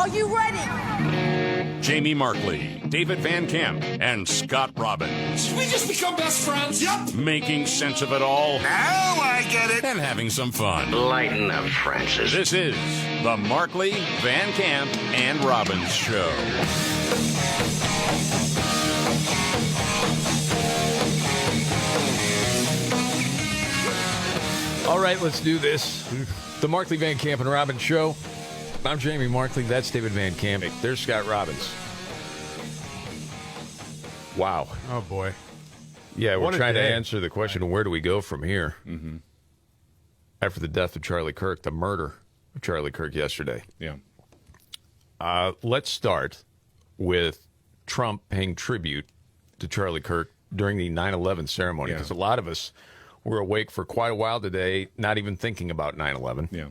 Are you ready? Jamie Markley, David Van Camp, and Scott Robbins. Did we just become best friends? Yep. Making sense of it all. Now I get it. And having some fun. Lighten up, Francis. This is the Markley, Van Camp, and Robbins Show. All right, let's do this. The Markley, Van Camp, and Robbins Show. I'm Jamie Markley. That's David Van Camp. There's Scott Robbins. Wow. Oh, boy. Yeah, we're What a trying to day. answer the question, where do we go from here? Mm-hmm. After the death of Charlie Kirk, the murder of Charlie Kirk yesterday. Yeah. Let's start with Trump paying tribute to Charlie Kirk during the 9/11 ceremony, because a lot of us were awake for quite a while today, not even thinking about 9/11. Yeah.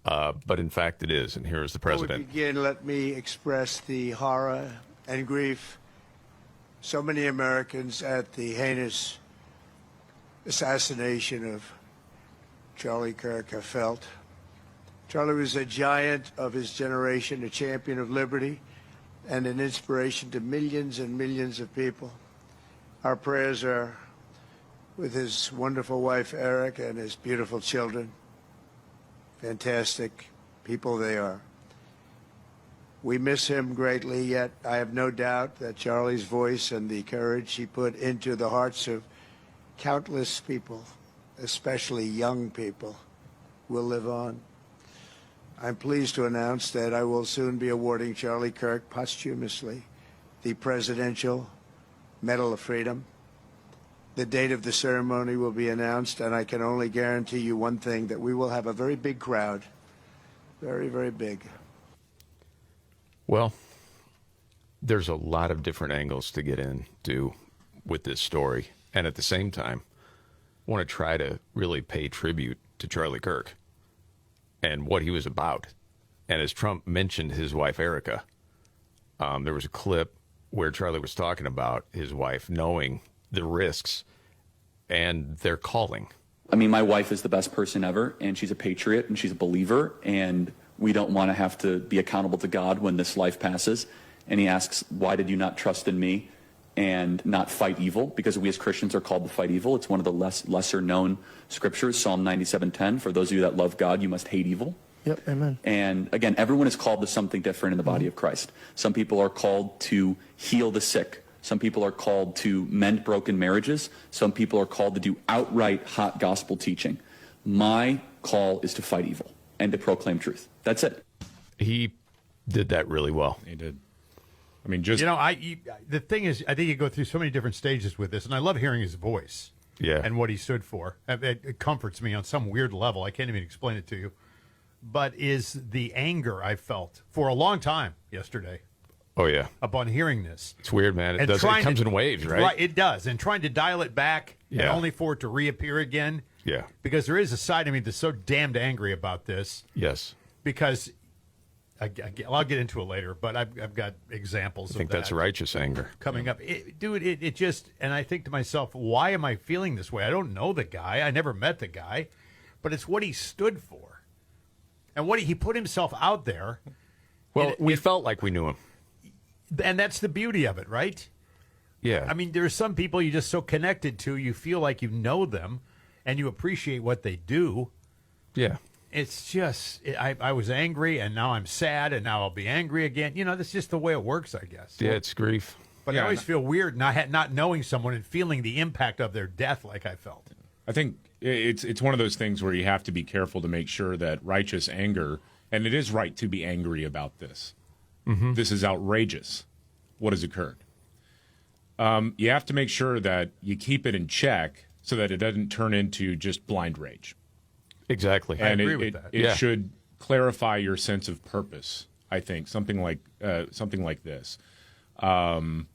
But in fact, it is, and here is the president. Before we begin, let me express the horror and grief so many Americans at the heinous assassination of Charlie Kirk have felt. Charlie was a giant of his generation, a champion of liberty, and an inspiration to millions and millions of people. Our prayers are with his wonderful wife, Eric, and his beautiful children. Fantastic people they are. We miss him greatly, yet I have no doubt that Charlie's voice and the courage he put into the hearts of countless people, especially young people, will live on. I'm pleased to announce that I will soon be awarding Charlie Kirk posthumously the Presidential Medal of Freedom. The date of the ceremony will be announced, and I can only guarantee you one thing, that we will have a very big crowd. Very, very big. Well, there's a lot of different angles to get into with this story. And at the same time, I want to try to really pay tribute to Charlie Kirk and what he was about. And as Trump mentioned his wife, Erica, there was a clip where Charlie was talking about his wife knowing the risks and their calling. I mean, my wife is the best person ever, and she's a patriot, and she's a believer, and we don't want to have to be accountable to God when this life passes. And he asks, why did you not trust in me and not fight evil? Because we as Christians are called to fight evil. It's one of the lesser known scriptures, Psalm 97:10. For those of you that love God, you must hate evil. Yep, amen. And again, everyone is called to something different in the body of Christ. Some people are called to heal the sick. Some people are called to mend broken marriages. Some people are called to do outright hot gospel teaching. My call is to fight evil and to proclaim truth. That's it. He did that really well. He did. I mean, just... You know, the thing is, I think you go through so many different stages with this, and I love hearing his voice. Yeah. And what he stood for. It comforts me on some weird level. I can't even explain it to you. But is the anger I felt for a long time yesterday. Oh, yeah. Upon hearing this. It's weird, man. It comes in waves, right? Right, it does. And trying to dial it back and Yeah. only for it to reappear again. Yeah. Because there is a side of me that's so damned angry about this. Yes. Because I'll get into it later, but I've got examples I think of that that's righteous anger. coming up. It just, and I think to myself, why am I feeling this way? I don't know the guy. I never met the guy. But it's what he stood for. And what he put himself out there. Well, we felt like we knew him. And that's the beauty of it, right? Yeah. I mean, there are some people you're just so connected to, you feel like you know them and you appreciate what they do. Yeah. It's just, I was angry and now I'm sad and now I'll be angry again. You know, that's just the way it works, I guess. Yeah, it's grief. But I always feel weird not knowing someone and feeling the impact of their death like I felt. I think it's one of those things where you have to be careful to make sure that righteous anger, and it is right to be angry about this. Mm-hmm. This is outrageous, what has occurred. You have to make sure that you keep it in check so that it doesn't turn into just blind rage. Exactly. And I agree with that. It should clarify your sense of purpose, I think, something like this. That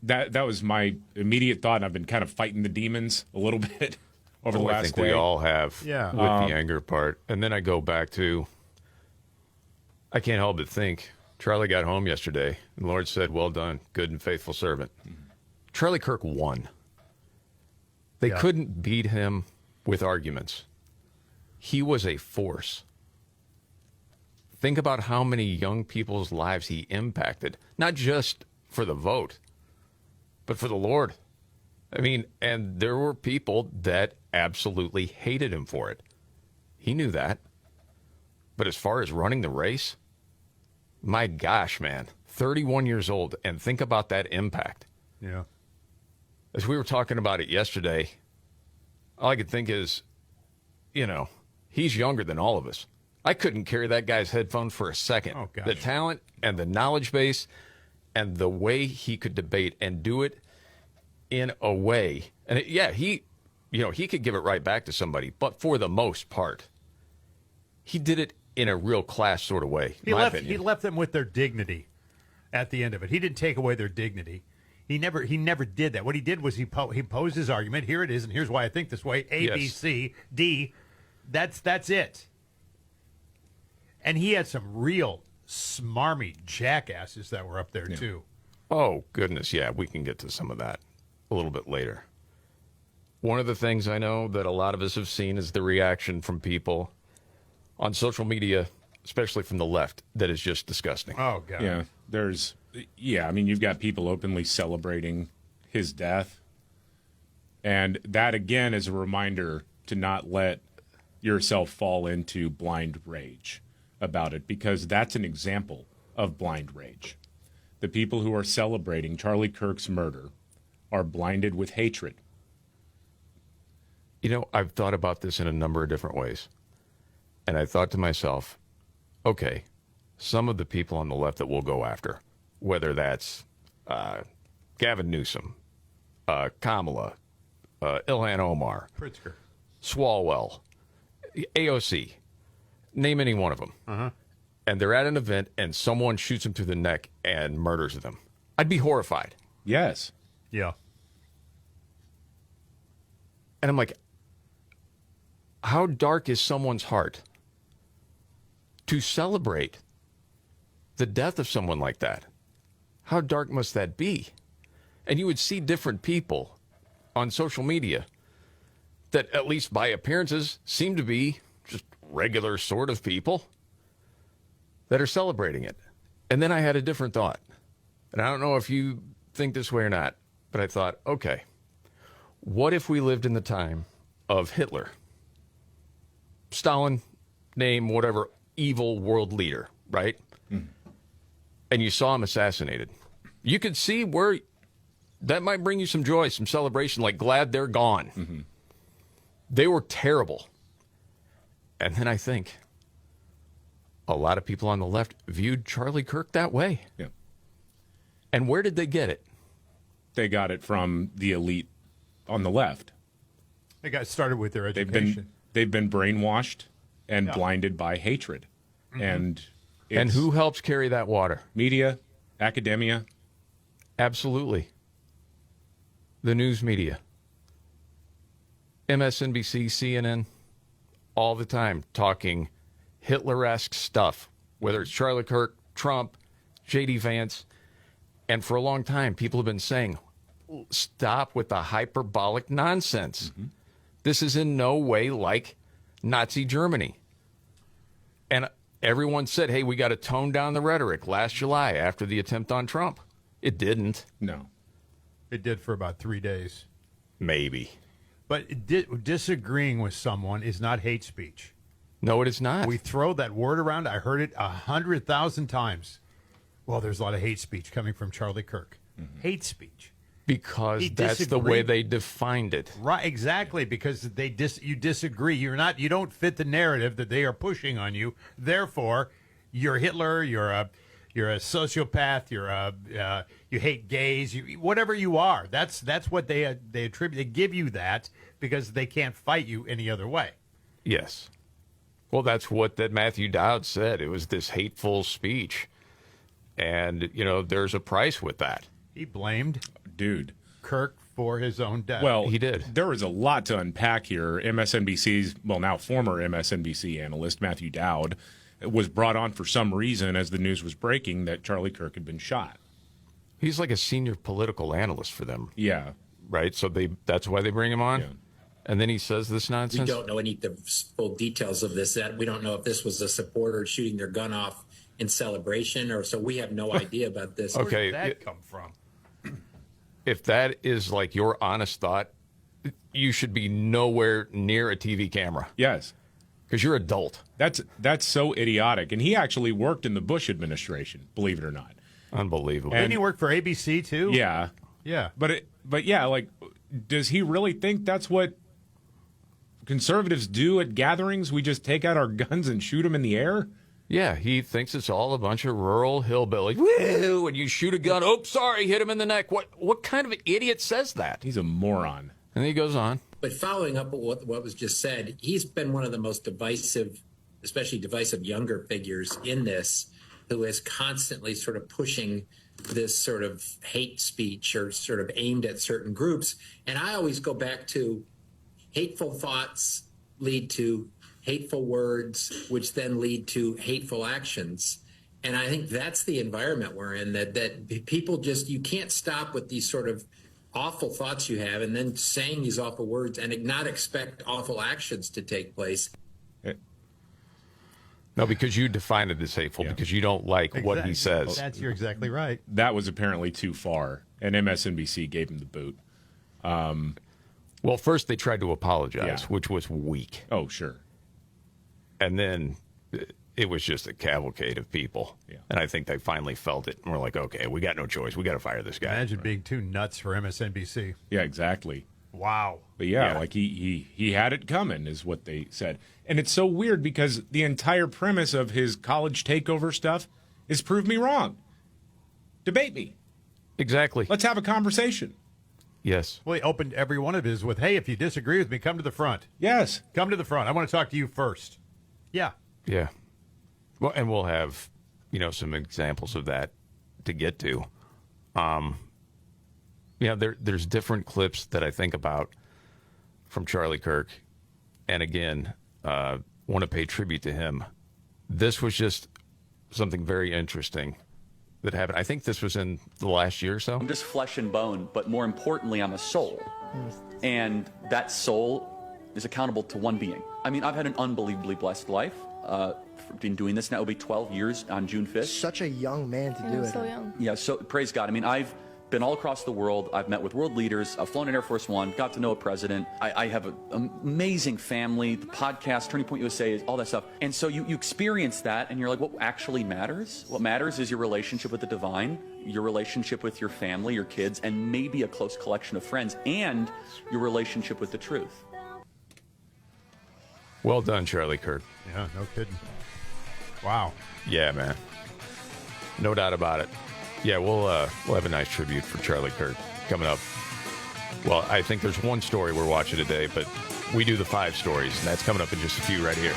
was my immediate thought, and I've been kind of fighting the demons a little bit over the last I think day. we all have with the anger part. And then I go back to, I can't help but think, Charlie got home yesterday, and the Lord said, well done, good and faithful servant. Mm-hmm. Charlie Kirk won. They couldn't beat him with arguments. He was a force. Think about how many young people's lives he impacted, not just for the vote, but for the Lord. I mean, and there were people that absolutely hated him for it. He knew that. But as far as running the race, my gosh, man, 31 years old, and think about that impact. Yeah. As we were talking about it yesterday, all I could think is, you know, he's younger than all of us. I couldn't carry that guy's headphones for a second. Oh, gosh. The talent and the knowledge base and the way he could debate and do it in a way. And he could give it right back to somebody, but for the most part, he did it in a real class sort of way. He left them with their dignity at the end of it. He didn't take away their dignity. He never did that. What he did was he posed his argument. Here it is, and here's why I think this way. A, Yes. B, C, D. That's it. And he had some real smarmy jackasses that were up there too. Oh, goodness, yeah, we can get to some of that a little bit later. One of the things I know that a lot of us have seen is the reaction from people on social media, especially from the left, that is just disgusting. Oh, God. Yeah, I mean, you've got people openly celebrating his death. And that, again, is a reminder to not let yourself fall into blind rage about it, because that's an example of blind rage. The people who are celebrating Charlie Kirk's murder are blinded with hatred. You know, I've thought about this in a number of different ways. And I thought to myself, okay, some of the people on the left that we'll go after, whether that's Gavin Newsom, Kamala, Ilhan Omar, Pritzker, Swalwell, AOC, name any one of them. And they're at an event and someone shoots them through the neck and murders them. I'd be horrified. Yes. Yeah. And I'm like, how dark is someone's heart to celebrate the death of someone like that? How dark must that be? And you would see different people on social media that, at least by appearances, seem to be just regular sort of people that are celebrating it. And then I had a different thought. And I don't know if you think this way or not, but I thought, okay, what if we lived in the time of Hitler? Stalin, name whatever evil world leader, right? And you saw him assassinated. You could see where that might bring you some joy, some celebration, like glad they're gone. They were terrible. And then I think a lot of people on the left viewed Charlie Kirk that way. Yeah. And where did they get it? They got it from the elite on the left. They got started with their education. They've been brainwashed and blinded by hatred. And who helps carry that water? Media, academia. Absolutely. The news media. MSNBC, CNN, all the time talking Hitler-esque stuff, whether it's Charlie Kirk, Trump, J.D. Vance. And for a long time, people have been saying, stop with the hyperbolic nonsense. This is in no way like Nazi Germany. And everyone said, hey, we got to tone down the rhetoric last July after the attempt on Trump. It didn't. No. It did for about 3 days. Maybe. But disagreeing with someone is not hate speech. No, it is not. We throw that word around. I heard it 100,000 times. Well, there's a lot of hate speech coming from Charlie Kirk. Hate speech. Because that's the way they defined it. Right, exactly. Because you disagree. You don't fit the narrative that they are pushing on you. Therefore, you're Hitler. You're a sociopath. You hate gays. Whatever you are. That's what they attribute. They give you that because they can't fight you any other way. Yes. Well, that's what that Matthew Dowd said. It was this hateful speech. And, there's a price with that. He blamed Kirk for his own death. Well, he did. There is a lot to unpack here. MSNBC's, now former MSNBC analyst, Matthew Dowd, was brought on for some reason as the news was breaking that Charlie Kirk had been shot. He's like a senior political analyst for them. Yeah. Right? So that's why they bring him on? Yeah. And then he says this We nonsense? don't know any of the full details of this. That we don't know if this was a supporter shooting their gun off in celebration, or so we have no idea about this. Okay. Where did that come from? If that is like your honest thought, you should be nowhere near a TV camera Yes. because you're adult. That's so idiotic. And he actually worked in the Bush administration, believe it or not. Unbelievable. Didn't he work for ABC too? Yeah. Yeah. But yeah, like, does he really think that's what conservatives do at gatherings? We just take out our guns and shoot them in the air? Yeah, he thinks it's all a bunch of rural hillbillies. Woo! And you shoot a gun. Oh, sorry, hit him in the neck. What kind of idiot says that? He's a moron. And then he goes on. But following up what was just said, he's been one of the most divisive, especially divisive younger figures in this, who is constantly sort of pushing this sort of hate speech or sort of aimed at certain groups. And I always go back to hateful thoughts lead to hateful words, which then lead to hateful actions. And I think that's the environment we're in, that people just, you can't stop with these sort of awful thoughts you have and then saying these awful words and not expect awful actions to take place. No, because you define it as hateful, because you don't like what he says. You're exactly right. That was apparently too far, and MSNBC gave him the boot. Well, first they tried to apologize, Yeah. which was weak. Oh, sure. And then it was just a cavalcade of people. Yeah. And I think they finally felt it. And we're like, okay, we got no choice. We got to fire this guy. Imagine being too nuts for MSNBC. Yeah, exactly. Wow. But yeah, like he had it coming, is what they said. And it's so weird because the entire premise of his college takeover stuff is prove me wrong. Debate me. Exactly. Let's have a conversation. Yes. Well, he opened every one of his with, hey, if you disagree with me, come to the front. Yes. Come to the front. I want to talk to you first. Yeah. Yeah. Well, and we'll have, some examples of that to get to. There's different clips that I think about from Charlie Kirk. And again, want to pay tribute to him. This was just something very interesting that happened. I think this was in the last year or so. I'm just flesh and bone, but more importantly, I'm a soul. And that soul is accountable to one being. I mean, I've had an unbelievably blessed life. Been doing this now, it'll be 12 years on June 5th. Such a young man to do it. So young. Yeah, so praise God. I mean, I've been all across the world. I've met with world leaders. I've flown in Air Force One, got to know a president. I have an amazing family. The podcast, Turning Point USA, all that stuff. And so you experience that, and you're like, what actually matters? What matters is your relationship with the divine, your relationship with your family, your kids, and maybe a close collection of friends, and your relationship with the truth. Well done, Charlie Kirk. Yeah, no kidding. Wow. Yeah, man. No doubt about it. Yeah, we'll have a nice tribute for Charlie Kirk coming up. Well, I think there's one story we're watching today, but we do the 5 stories, and that's coming up in just a few right here.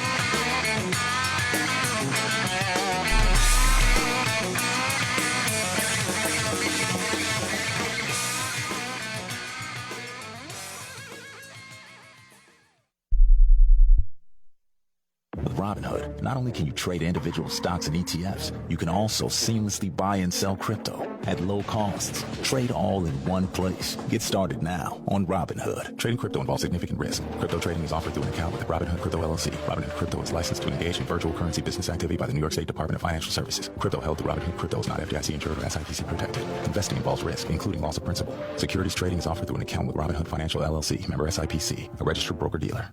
With Robinhood, not only can you trade individual stocks and ETFs, you can also seamlessly buy and sell crypto at low costs. Trade all in one place. Get started now on Robinhood. Trading crypto involves significant risk. Crypto trading is offered through an account with Robinhood Crypto LLC. Robinhood Crypto is licensed to engage in virtual currency business activity by the New York State Department of Financial Services. Crypto held through Robinhood Crypto is not FDIC insured or SIPC protected. Investing involves risk, including loss of principal. Securities trading is offered through an account with Robinhood Financial LLC, member SIPC, a registered broker-dealer.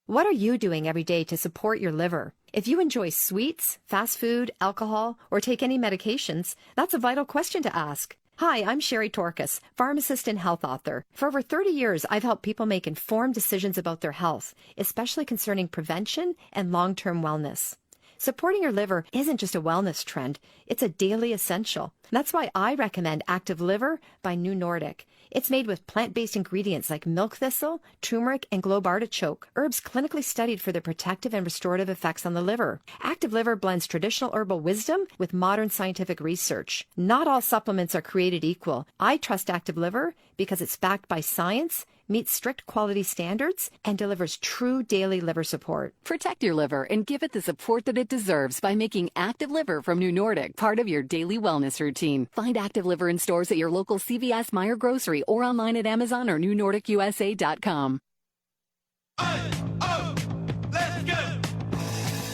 What are you doing every day to support your liver? If you enjoy sweets, fast food, alcohol, or take any medications, that's a vital question to ask. Hi, I'm Sherry Torkas, pharmacist and health author. For over 30 years, I've helped people make informed decisions about their health, especially concerning prevention and long-term wellness. Supporting your liver isn't just a wellness trend, it's a daily essential. That's why I recommend Active Liver by New Nordic. It's made with plant-based ingredients like milk thistle, turmeric, and globe artichoke, herbs clinically studied for their protective and restorative effects on the liver. Active Liver blends traditional herbal wisdom with modern scientific research. Not all supplements are created equal. I trust Active Liver because it's backed by science, meets strict quality standards, and delivers true daily liver support. Protect your liver and give it the support that it deserves by making Active Liver from New Nordic part of your daily wellness routine. Find Active Liver in stores at your local CVS, Meijer Grocery, or online at Amazon or NewNordicUSA.com.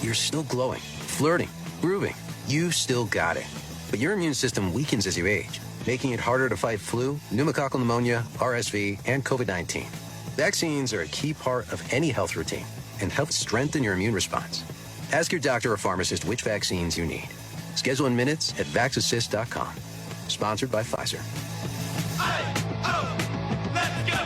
You're still glowing, flirting, grooving. You still got it. But your immune system weakens as you age, making it harder to fight flu, pneumococcal pneumonia, RSV, and COVID-19. Vaccines are a key part of any health routine and help strengthen your immune response. Ask your doctor or pharmacist which vaccines you need. Schedule in minutes at vaxassist.com. Sponsored by Pfizer. Let's go!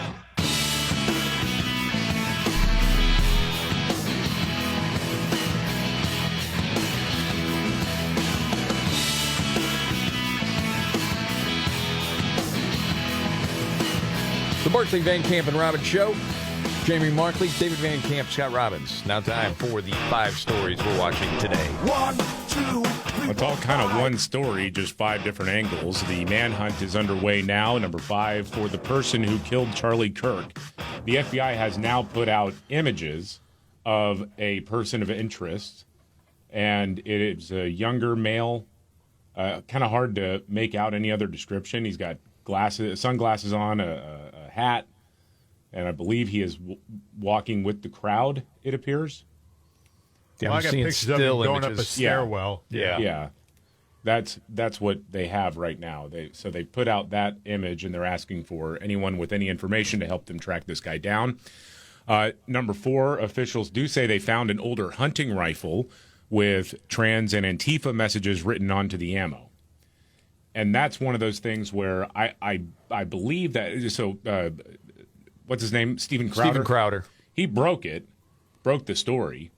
The Markley, Van Camp, and Robbins Show. Jamie Markley, David Van Camp, Scott Robbins. Now time for the 5 stories we're watching today. 1, 2, 3. It's all kind of one story, just 5 different angles. The manhunt is underway now. Number 5, for the person who killed Charlie Kirk. The FBI has now put out images of a person of interest, and it is a younger male. Kind of hard to make out any other description. He's got sunglasses on, a hat, and I believe he is walking with the crowd, it appears. Yeah, I got pictures of him going up a stairwell. Yeah. That's what they have right now. They put out that image, and they're asking for anyone with any information to help them track this guy down. Number 4, officials do say they found an older hunting rifle with trans and Antifa messages written onto the ammo. And that's one of those things where I believe that. So, what's his name? Steven Crowder. He broke the story.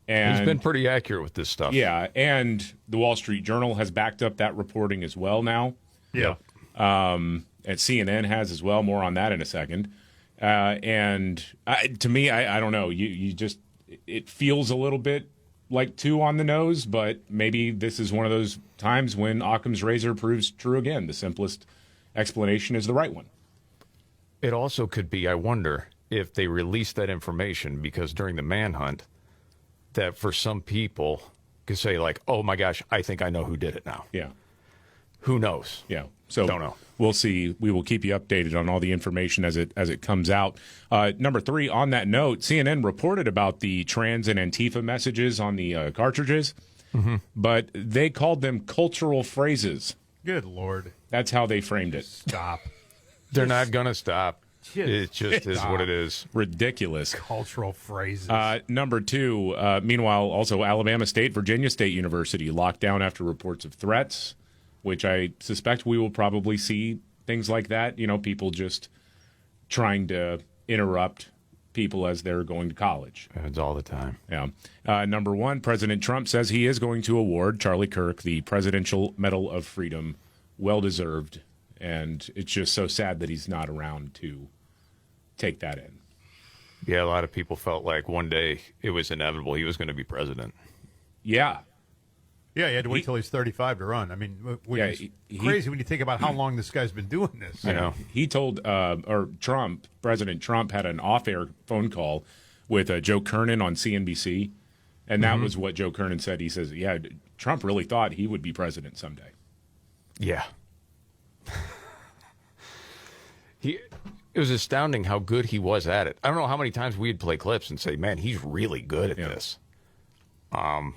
And he's been pretty accurate with this stuff. Yeah, and the Wall Street Journal has backed up that reporting as well now. Yeah. And CNN has as well. More on that in a second. To me, I don't know. You just, it feels a little bit like too on the nose, but maybe this is one of those times when Occam's razor proves true again. The simplest explanation is the right one. It also could be, I wonder, if they released that information because during the manhunt, that for some people could say like, oh my gosh, I think I know who did it now. Yeah. Who knows? Yeah. So don't know. We'll see. We will keep you updated on all the information as it comes out. Number 3, on that note, CNN reported about the trans and Antifa messages on the cartridges, but they called them cultural phrases. Good Lord. That's how they framed it. Stop. They're not going to stop. It just is what it is. Ridiculous. Cultural phrases. Number 2, meanwhile, also Alabama State, Virginia State University locked down after reports of threats, which I suspect we will probably see things like that. People just trying to interrupt people as they're going to college. It's all the time. Yeah. Number 1, President Trump says he is going to award Charlie Kirk the Presidential Medal of Freedom. Well-deserved. And it's just so sad that he's not around to take that in. Yeah, a lot of people felt like one day it was inevitable he was going to be president. Yeah. Yeah, he had to wait till he's 35 to run. I mean, crazy when you think about how long this guy's been doing this. I know. He told, President Trump had an off-air phone call with Joe Kernan on CNBC, and that was what Joe Kernan said. He says, yeah, Trump really thought he would be president someday. Yeah. It was astounding how good he was at it. I don't know how many times we'd play clips and say, man, he's really good at this. Man,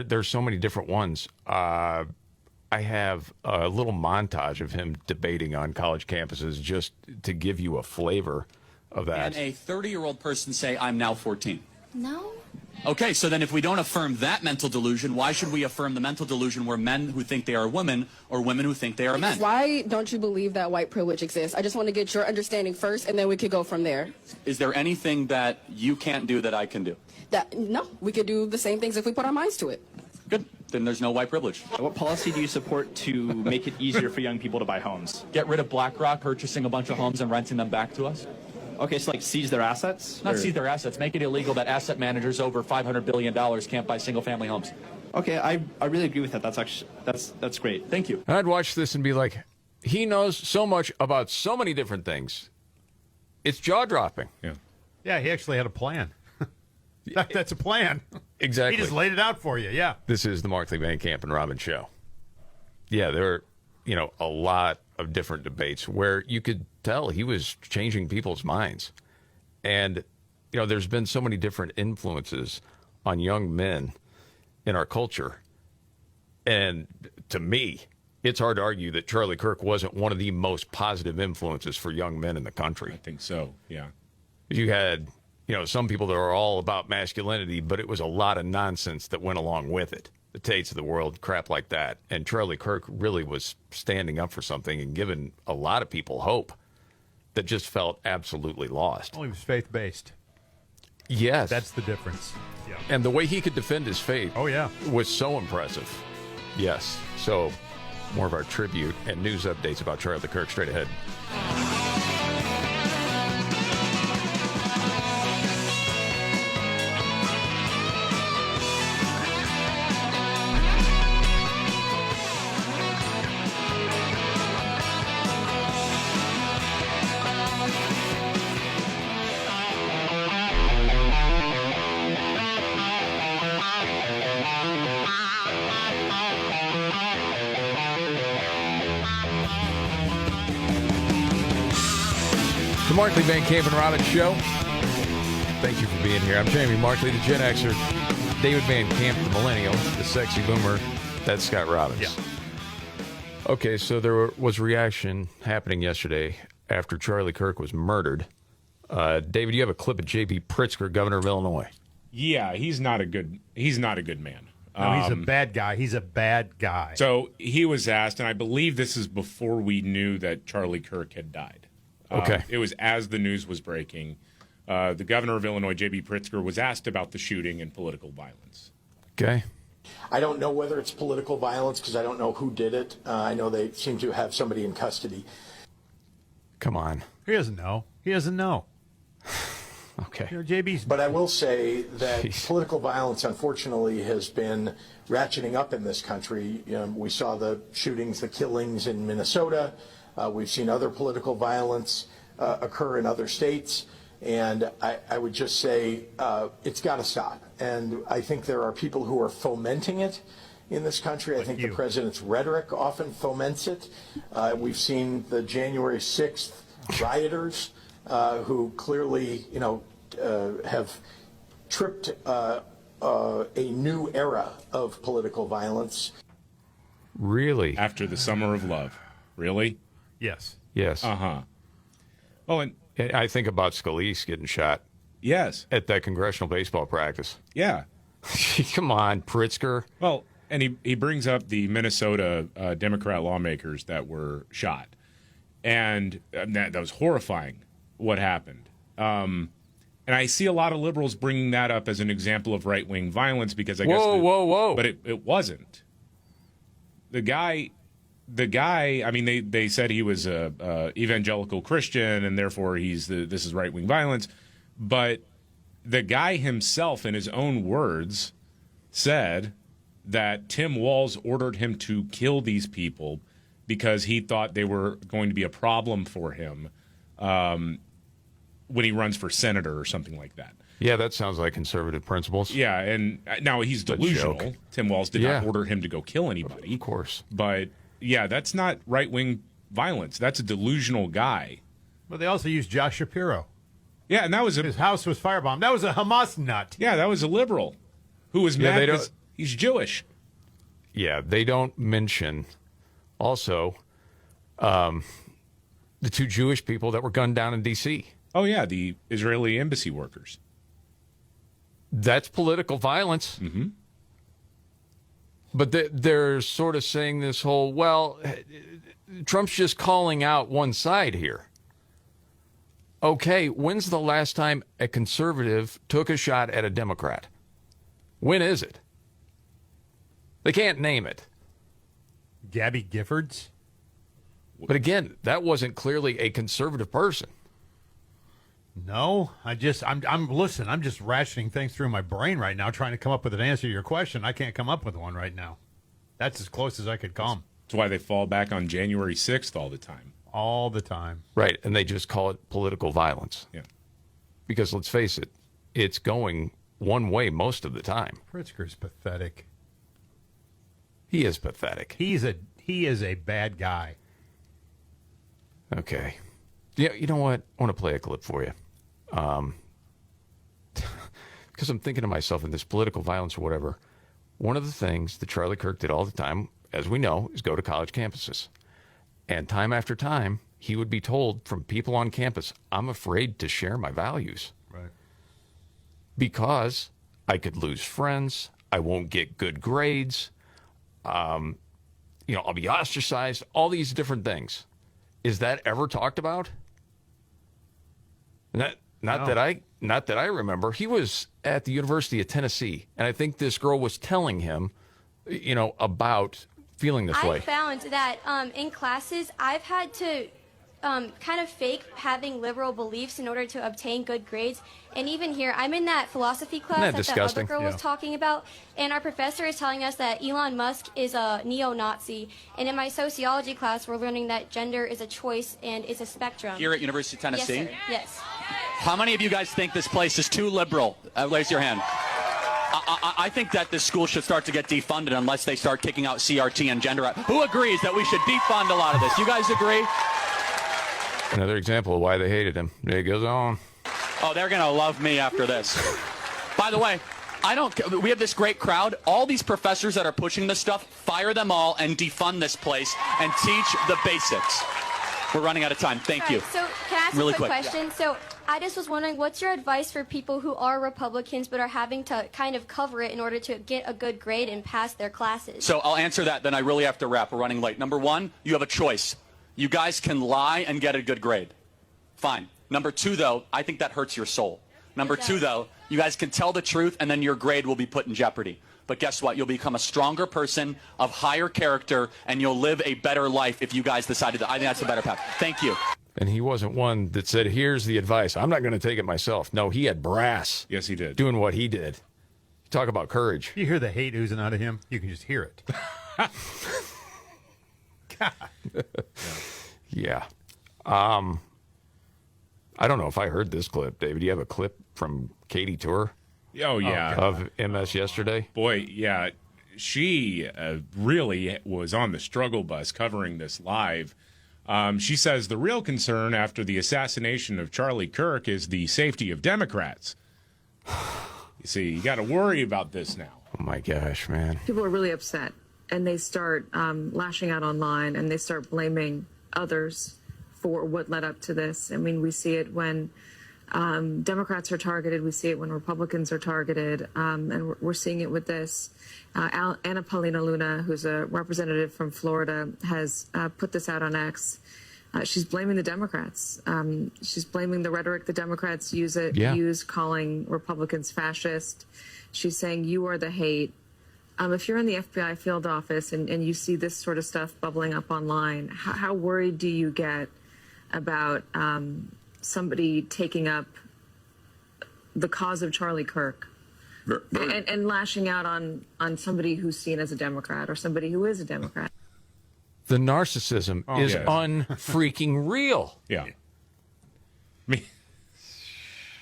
there's so many different ones. I have a little montage of him debating on college campuses just to give you a flavor of that. And a 30-year-old person say, I'm now 14. No. Okay, so then if we don't affirm that mental delusion, why should we affirm the mental delusion where men who think they are women or women who think they are men? Why don't you believe that white privilege exists? I just want to get your understanding first, and then we could go from there. Is there anything that you can't do that I can do? No, we could do the same things if we put our minds to it. Good. Then there's no white privilege. What policy do you support to make it easier for young people to buy homes? Get rid of BlackRock purchasing a bunch of homes and renting them back to us. Okay, so like seize their assets? Not seize their assets. Make it illegal that asset managers over $500 billion can't buy single-family homes. Okay, I really agree with that. That's great. Thank you. I'd watch this and be like, he knows so much about so many different things. It's jaw-dropping. Yeah, he actually had a plan. That's a plan. Exactly. He just laid it out for you, yeah. This is the Markley, Van Camp, and Robbins Show. Yeah, there are, a lot of different debates where you could tell he was changing people's minds. And, there's been so many different influences on young men in our culture. And to me, it's hard to argue that Charlie Kirk wasn't one of the most positive influences for young men in the country. I think so, yeah. You had, some people that are all about masculinity, but it was a lot of nonsense that went along with it. The Tates of the world, crap like that. And Charlie Kirk really was standing up for something and giving a lot of people hope that just felt absolutely lost. Well, he was faith-based. Yes. That's the difference. Yeah. And the way he could defend his faith was so impressive. Yes. So more of our tribute and news updates about Charlie Kirk straight ahead. The Markley, Van Camp, and Robbins Show. Thank you for being here. I'm Jamie Markley, the Gen Xer. David Van Camp, the Millennial, the Sexy Boomer. That's Scott Robbins. Yeah. Okay, so there was reaction happening yesterday after Charlie Kirk was murdered. David, you have a clip of J.B. Pritzker, governor of Illinois. Yeah, he's not a good man. No, he's a bad guy. He's a bad guy. So he was asked, and I believe this is before we knew that Charlie Kirk had died. Okay. It was as the news was breaking. The governor of Illinois, J.B. Pritzker, was asked about the shooting and political violence. Okay. I don't know whether it's political violence because I don't know who did it. I know they seem to have somebody in custody. Come on. He doesn't know. He doesn't know. Okay. JB's. But I will say that political violence, unfortunately, has been ratcheting up in this country. We saw the shootings, the killings in Minnesota. We've seen other political violence occur in other states. And I would just say it's got to stop. And I think there are people who are fomenting it in this country. I think the president's rhetoric often foments it. We've seen the January 6th rioters who clearly, have tripped a new era of political violence. Really? After the summer of love. Really? Yes. Yes. Uh-huh. Oh, and I think about Scalise getting shot. Yes. At that congressional baseball practice. Yeah. Come on, Pritzker. Well, and he brings up the Minnesota Democrat lawmakers that were shot. And that was horrifying, what happened. And I see a lot of liberals bringing that up as an example of right-wing violence because I guess... Whoa. But it wasn't. The guy, I mean, they said he was a evangelical Christian and therefore this is right-wing violence. But the guy himself, in his own words, said that Tim Walz ordered him to kill these people because he thought they were going to be a problem for him when he runs for senator or something like that. Yeah, that sounds like conservative principles. Yeah, and now he's delusional. Tim Walz did not order him to go kill anybody. Of course. But, yeah, that's not right-wing violence. That's a delusional guy. But they also used Josh Shapiro. Yeah, and that was his house was firebombed. That was a Hamas nut. Yeah, that was a liberal who was mad because he's Jewish. Yeah, they don't mention also the two Jewish people that were gunned down in D.C. Oh, yeah, the Israeli embassy workers. That's political violence. Mm-hmm. But they're sort of saying this whole, well, Trump's just calling out one side here. Okay, when's the last time a conservative took a shot at a Democrat? When is it? They can't name it. Gabby Giffords? But again, that wasn't clearly a conservative person. No, I'm just rationing things through my brain right now, trying to come up with an answer to your question. I can't come up with one right now. That's as close as I could come. That's why they fall back on January 6th all the time. All the time. Right, and they just call it political violence. Yeah. Because let's face it, it's going one way most of the time. Pritzker's pathetic. He is pathetic. He is a bad guy. Okay. Yeah, you know what? I want to play a clip for you because I'm thinking to myself in this political violence or whatever, one of the things that Charlie Kirk did all the time, as we know, is go to college campuses. And time after time, he would be told from people on campus, I'm afraid to share my values. Right. Because I could lose friends, I won't get good grades, I'll be ostracized, all these different things. Is that ever talked about? Not that I remember. He was at the University of Tennessee, and I think this girl was telling him, about feeling this way. I found that in classes, I've had to kind of fake having liberal beliefs in order to obtain good grades. And even here, I'm in that philosophy class that other girl was talking about, and our professor is telling us that Elon Musk is a neo-Nazi. And in my sociology class, we're learning that gender is a choice and it's a spectrum. Here at University of Tennessee? Yes, sir. Yes. How many of you guys think this place is too liberal? Raise your hand. I think that this school should start to get defunded unless they start kicking out CRT and gender. Who agrees that we should defund a lot of this? You guys agree? Another example of why they hated him. It goes on. Oh, they're going to love me after this. By the way, we have this great crowd. All these professors that are pushing this stuff, fire them all and defund this place and teach the basics. We're running out of time. Thank you. So can I ask really a quick quick question? So I just was wondering, what's your advice for people who are Republicans but are having to kind of cover it in order to get a good grade and pass their classes? So I'll answer that, then I really have to wrap. We're running late. Number one, you have a choice. You guys can lie and get a good grade. Fine. Number two, though, I think that hurts your soul. Number two, though, you guys can tell the truth and then your grade will be put in jeopardy. But guess what? You'll become a stronger person of higher character and you'll live a better life if you guys decided that. I think that's a better path. Thank you. And he wasn't one that said, here's the advice. I'm not going to take it myself. No, he had brass. Yes, he did. Doing what he did. Talk about courage. You hear the hate oozing out of him? You can just hear it. God. Yeah. I don't know if I heard this clip. David, do you have a clip from Katie Tour? Oh, yeah. Of MS yesterday? Boy, yeah. She really was on the struggle bus covering this live. She says the real concern after the assassination of Charlie Kirk is the safety of Democrats. You see, you got to worry about this now. Oh, my gosh, man. People are really upset, and they start lashing out online, and they start blaming others for what led up to this. I mean, we see it when Democrats are targeted. We see it when Republicans are targeted. And we're seeing it with this. Anna Paulina Luna, who's a representative from Florida, has put this out on X. She's blaming the Democrats. She's blaming the rhetoric the Democrats use calling Republicans fascist. She's saying, you are the hate. If you're in the FBI field office and you see this sort of stuff bubbling up online, how worried do you get about somebody taking up the cause of Charlie Kirk and lashing out on somebody who's seen as a Democrat or somebody who is a Democrat? The narcissism is unfreaking real. Yeah.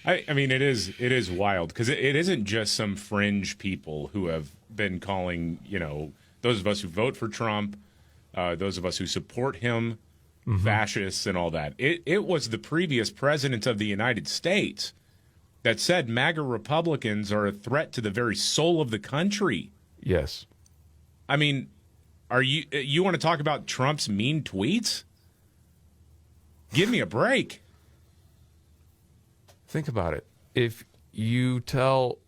I mean, it is wild because it isn't just some fringe people who have been calling, those of us who vote for Trump, those of us who support him, fascists and all that. It was the previous president of the United States that said MAGA Republicans are a threat to the very soul of the country. Yes. I mean, you want to talk about Trump's mean tweets? Give me a break. Think about it. If you tell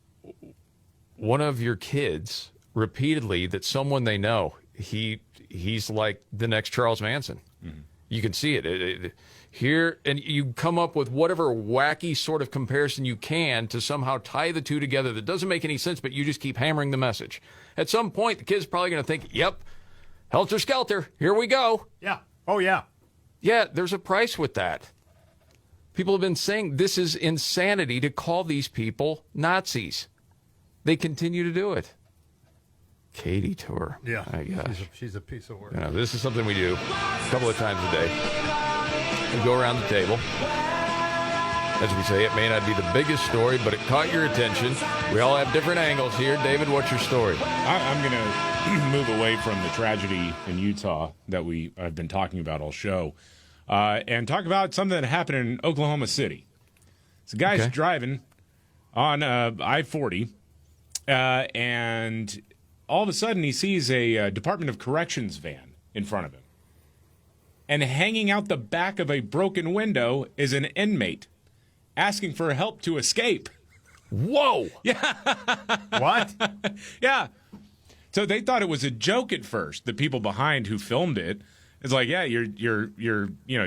one of your kids repeatedly that someone they know, he's like the next Charles Manson. Mm-hmm. You can see it here, and you come up with whatever wacky sort of comparison you can to somehow tie the two together that doesn't make any sense, but you just keep hammering the message. At some point, the kid's probably going to think, yep, helter skelter, here we go. Yeah. Oh, yeah. Yeah, there's a price with that. People have been saying this is insanity to call these people Nazis. They continue to do it. Katie Tour. Yeah, my gosh. She's a piece of work. This is something we do a couple of times a day. We go around the table. As we say, it may not be the biggest story, but it caught your attention. We all have different angles here. David, what's your story? I'm going to move away from the tragedy in Utah that I've been talking about all show and talk about something that happened in Oklahoma City. So the guy's driving on I-40, and all of a sudden he sees a Department of Corrections van in front of him. And hanging out the back of a broken window is an inmate asking for help to escape. Whoa! Yeah. What? Yeah. So they thought it was a joke at first. The people behind who filmed it, it's like, yeah, you're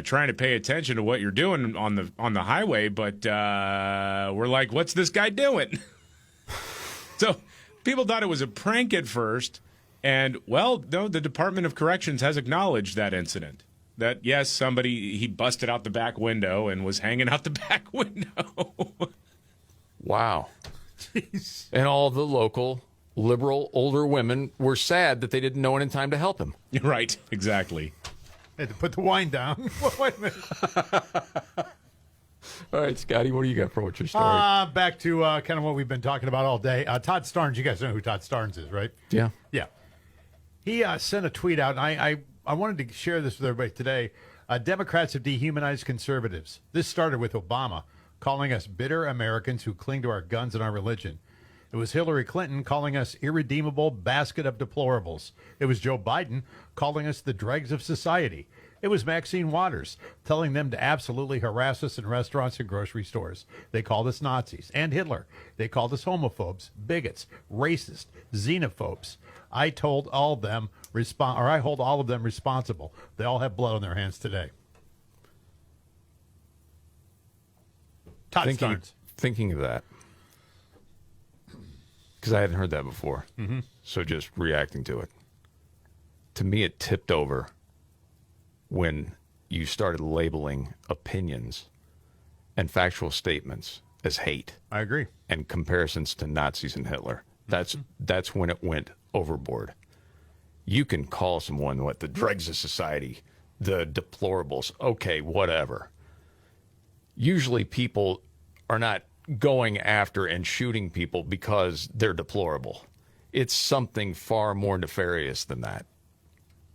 trying to pay attention to what you're doing on the highway, but we're like, what's this guy doing? So people thought it was a prank at first, and well, no, the Department of Corrections has acknowledged that incident. That yes, he busted out the back window and was hanging out the back window. Wow. Jeez. And all the local liberal older women were sad that they didn't know it in time to help him. Right, exactly. Had to put the wine down. Wait a minute. All right, Scotty, what do you got for what's your story? Back to kind of what we've been talking about all day. Todd Starnes, you guys know who Todd Starnes is, right? Yeah. Yeah. He sent a tweet out, and I wanted to share this with everybody today. Democrats have dehumanized conservatives. This started with Obama calling us bitter Americans who cling to our guns and our religion. It was Hillary Clinton calling us irredeemable basket of deplorables. It was Joe Biden calling us the dregs of society. It was Maxine Waters telling them to absolutely harass us in restaurants and grocery stores. They called us Nazis and Hitler. They called us homophobes, bigots, racist, xenophobes. I hold all of them responsible. They all have blood on their hands today. Todd Starnes. Thinking of that, because I hadn't heard that before, so just reacting to it. To me, it tipped over when you started labeling opinions and factual statements as hate. I agree. And comparisons to Nazis and Hitler. That's when it went overboard. You can call someone the dregs of society, the deplorables, okay, whatever. Usually people are not going after and shooting people because they're deplorable. It's something far more nefarious than that.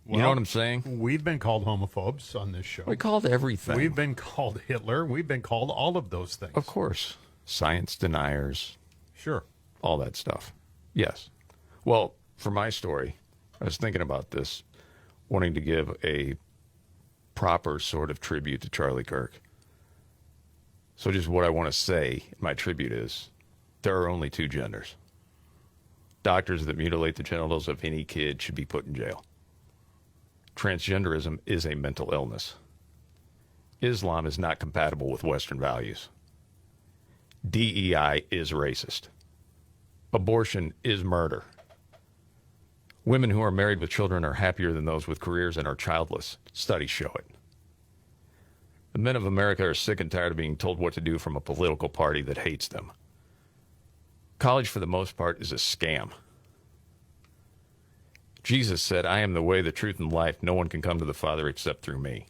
You know what I'm saying? We've been called homophobes on this show. We called everything. We've been called Hitler. We've been called all of those things. Of course. Science deniers. Sure. All that stuff. Yes. Well, for my story, I was thinking about this, wanting to give a proper sort of tribute to Charlie Kirk. So just what I want to say in my tribute is, there are only two genders. Doctors that mutilate the genitals of any kid should be put in jail. Transgenderism is a mental illness. Islam is not compatible with Western values. DEI is racist. Abortion is murder. Women who are married with children are happier than those with careers and are childless. Studies show it. The men of America are sick and tired of being told what to do from a political party that hates them. College, for the most part, is a scam. Jesus said, I am the way, the truth, and life. No one can come to the Father except through me.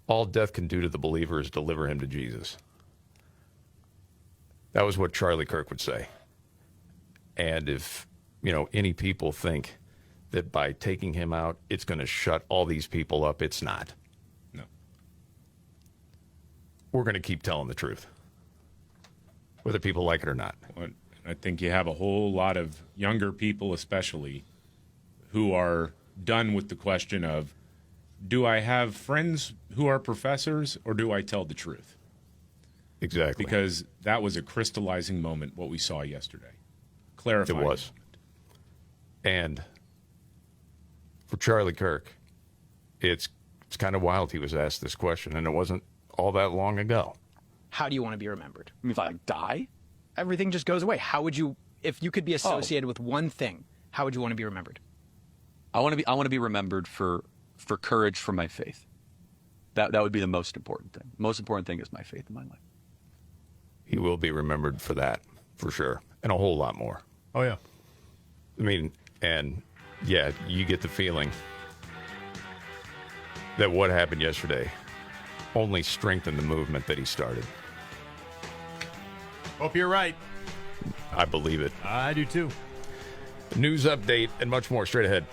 All death can do to the believer is deliver him to Jesus. That was what Charlie Kirk would say. And if, any people think that by taking him out, it's going to shut all these people up, it's not. No. We're going to keep telling the truth, whether people like it or not. Well, I think you have a whole lot of younger people especially who are done with the question of, do I have friends who are professors or do I tell the truth? Exactly. Because that was a crystallizing moment, what we saw yesterday. Clarifying. It was. And for Charlie Kirk, it's kind of wild he was asked this question, and it wasn't all that long ago. How do you want to be remembered? I mean, if I die, everything just goes away. How would you, if you could be associated with one thing, how would you want to be remembered? I want to be remembered for courage for my faith. That would be the most important thing. The most important thing is my faith in my life. He will be remembered for that, for sure, and a whole lot more. Oh, yeah. I mean, and yeah, you get the feeling that what happened yesterday only strengthened the movement that he started. Hope you're right. I believe it. I do too. News update and much more straight ahead.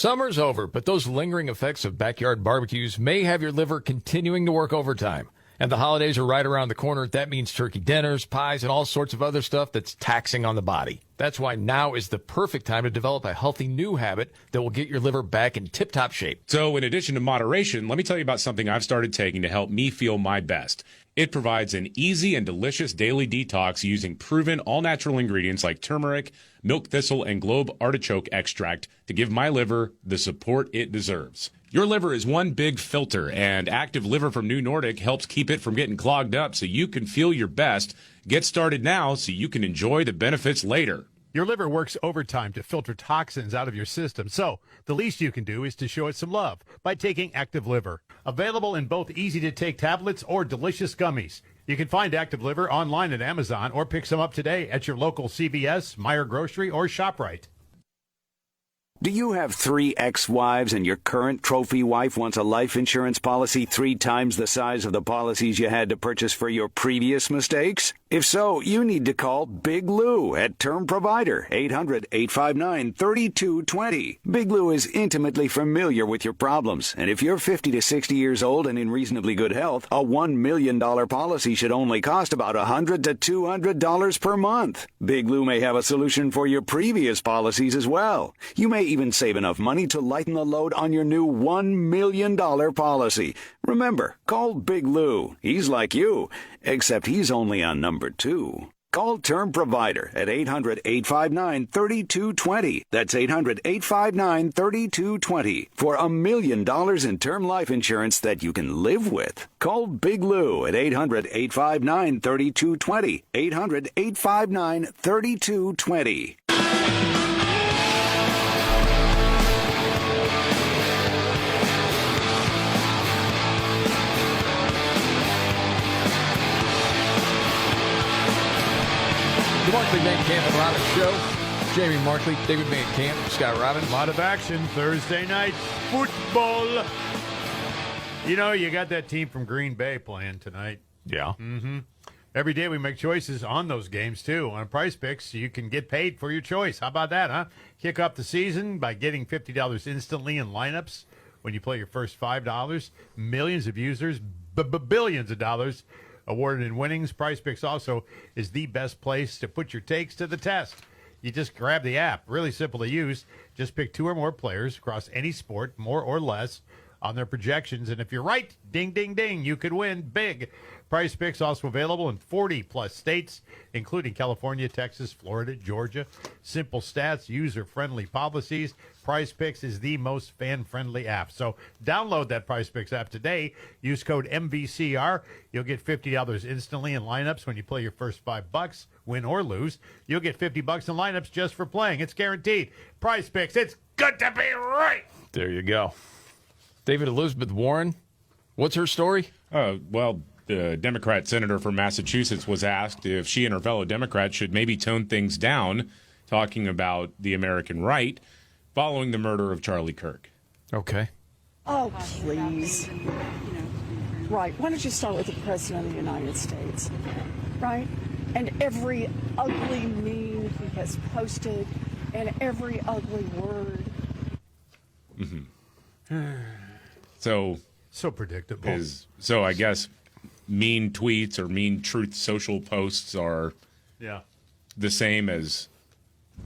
Summer's over, but those lingering effects of backyard barbecues may have your liver continuing to work overtime. And the holidays are right around the corner. That means turkey dinners, pies, and all sorts of other stuff that's taxing on the body. That's why now is the perfect time to develop a healthy new habit that will get your liver back in tip-top shape. So in addition to moderation, let me tell you about something I've started taking to help me feel my best. It provides an easy and delicious daily detox using proven all-natural ingredients like turmeric, milk thistle, and globe artichoke extract to give my liver the support it deserves. Your liver is one big filter, and Active Liver from New Nordic helps keep it from getting clogged up so you can feel your best. Get started now so you can enjoy the benefits later. Your liver works overtime to filter toxins out of your system, so the least you can do is to show it some love by taking Active Liver. Available in both easy-to-take tablets or delicious gummies. You can find Active Liver online at Amazon or pick some up today at your local CVS, Meijer Grocery, or ShopRite. Do you have 3 ex-wives and your current trophy wife wants a life insurance policy 3 times the size of the policies you had to purchase for your previous mistakes? If so, you need to call Big Lou at Term Provider, 800-859-3220. Big Lou is intimately familiar with your problems, and if you're 50 to 60 years old and in reasonably good health, a $1 million policy should only cost about $100 to $200 per month. Big Lou may have a solution for your previous policies as well. You may even save enough money to lighten the load on your new $1 million policy. Remember, call Big Lou. He's like you, except he's only on number 2. Call Term Provider at 800-859-3220. That's 800-859-3220 for $1 million in term life insurance that you can live with. Call Big Lou at 800-859-3220. 800-859-3220. The Markley, Van Camp, and Robbins Show. Jamie Markley, David Van Camp, Scott Robbins. A lot of action Thursday night football. You know, you got that team from Green Bay playing tonight. Yeah. Mm-hmm. Every day we make choices on those games, too. On Price Picks, you can get paid for your choice. How about that, huh? Kick off the season by getting $50 instantly in lineups when you play your first $5. Millions of users, billions of dollars awarded in winnings. Price Picks also is the best place to put your takes to the test. You just grab the app. Really simple to use. Just pick 2 or more players across any sport, more or less, on their projections. And if you're right, ding, ding, ding, you could win big. Price Picks also available in 40-plus states, including California, Texas, Florida, Georgia. Simple stats, user-friendly policies. Price Picks is the most fan-friendly app. So download that Price Picks app today. Use code MVCR. You'll get $50 instantly in lineups when you play your first $5. Win or lose, you'll get $50 in lineups just for playing. It's guaranteed. Price Picks, it's good to be right. There you go. David, Elizabeth Warren, what's her story? Well, the Democrat senator from Massachusetts was asked if she and her fellow Democrats should maybe tone things down, talking about the American right, following the murder of Charlie Kirk. Okay. Oh, please. Right. Why don't you start with the President of the United States? Right? And every ugly meme he has posted and every ugly word. Mm-hmm. So predictable. So I guess mean tweets or mean truth social posts are the same as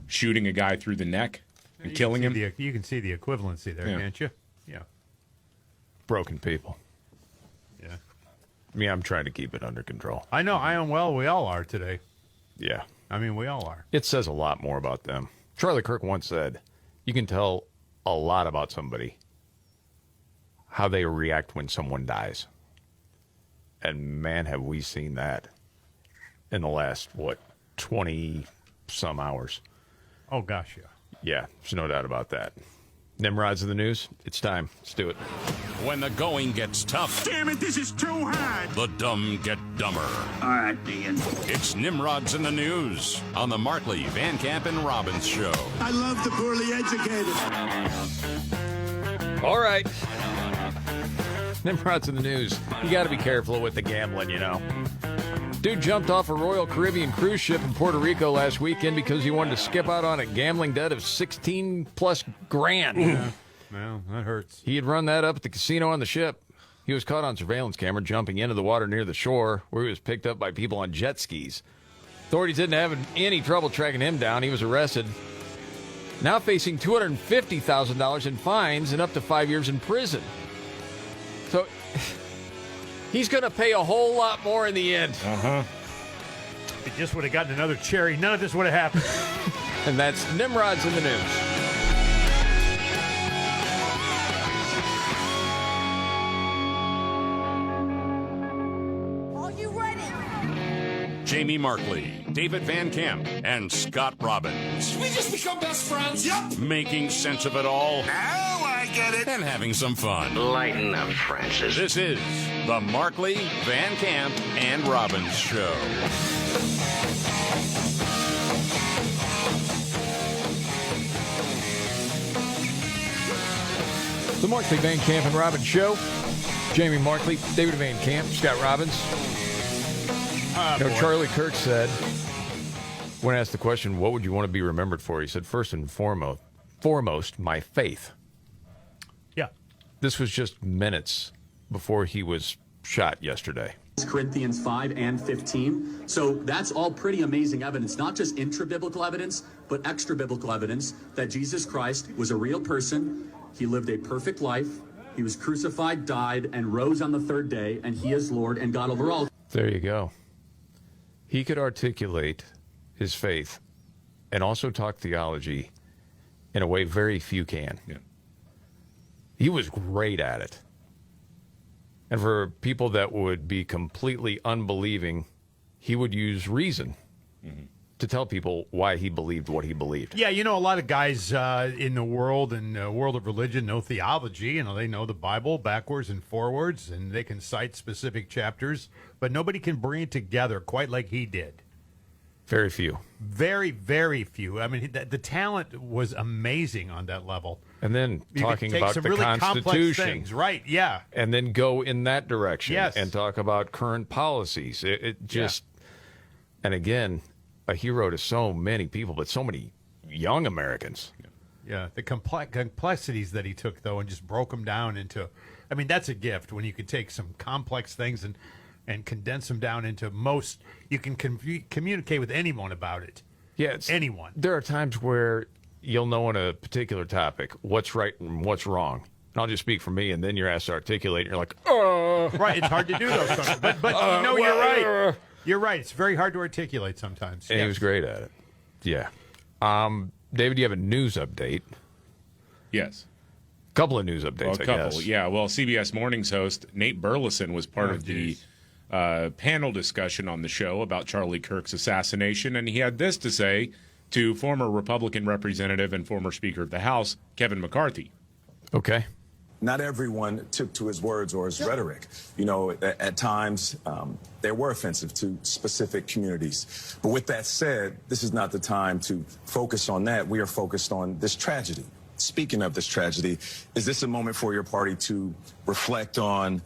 shooting a guy through the neck and killing him. You can see the equivalency there, can't you? Yeah. Broken people. Yeah. I mean, I'm trying to keep it under control. I know. I am. Well, we all are today. Yeah. I mean, we all are. It says a lot more about them. Charlie Kirk once said, you can tell a lot about somebody how they react when someone dies. And man, have we seen that in the last, 20-some hours. Oh, gosh, yeah. Yeah, there's no doubt about that. Nimrods in the news. It's time. Let's do it. When the going gets tough. Damn it, this is too hard. The dumb get dumber. All right, Ian. It's Nimrods in the news on the Markley, Van Camp, and Robbins Show. I love the poorly educated. All right. Nimrods in the news. You got to be careful with the gambling, you know. Dude jumped off a Royal Caribbean cruise ship in Puerto Rico last weekend because he wanted to skip out on a gambling debt of 16+ grand. Well, that hurts. He had run that up at the casino on the ship. He was caught on surveillance camera jumping into the water near the shore, where he was picked up by people on jet skis. Authorities didn't have any trouble tracking him down. He was arrested. Now facing $250,000 in fines and up to 5 years in prison. So he's going to pay a whole lot more in the end. If he just would have gotten another cherry, none of this would have happened. And that's Nimrods in the news. Jamie Markley, David Van Camp, and Scott Robbins. We just become best friends. Yep. Making sense of it all. Now I get it. And having some fun. Lighten up, Francis. This is the Markley, Van Camp, and Robbins Show. The Markley, Van Camp, and Robbins Show. Jamie Markley, David Van Camp, Scott Robbins. Charlie Kirk said, when asked the question, what would you want to be remembered for? He said, first and foremost, my faith. Yeah. This was just minutes before he was shot yesterday. Corinthians 5 and 15. So that's all pretty amazing evidence, not just intra-biblical evidence, but extra-biblical evidence that Jesus Christ was a real person. He lived a perfect life. He was crucified, died, and rose on the third day, and he is Lord and God over all. There you go. He could articulate his faith and also talk theology in a way very few can. Yeah. He was great at it. And for people that would be completely unbelieving, he would use reason to tell people why he believed what he believed. Yeah, a lot of guys in the world and world of religion know theology. They know the Bible backwards and forwards, and they can cite specific chapters, but nobody can bring it together quite like he did. Very few. Very, very few. I mean, the talent was amazing on that level. And then You talking could take about some the really complex Constitution. things, right? Yeah. And then go in that direction. Yes. And talk about current policies. It just, and again, a hero to so many people, but so many young Americans. Yeah, the complexities that he took, though, and just broke them down into, I mean, that's a gift when you can take some complex things and condense them down into most, you can communicate with anyone about it. Yeah, anyone. There are times where you'll know on a particular topic what's right and what's wrong. And I'll just speak for me, and then you're asked to articulate, and you're like, Right, it's hard to do those things. But you're right. You're right. It's very hard to articulate sometimes. And he was great at it. Yeah. David, you have a news update. Yes. A couple of news updates, I guess. Yeah, well, CBS Mornings host Nate Burleson was part of the panel discussion on the show about Charlie Kirk's assassination, and he had this to say to former Republican representative and former Speaker of the House, Kevin McCarthy. Okay. Not everyone took to his words or his rhetoric. At times, they were offensive to specific communities. But with that said, this is not the time to focus on that. We are focused on this tragedy. Speaking of this tragedy, is this a moment for your party to reflect on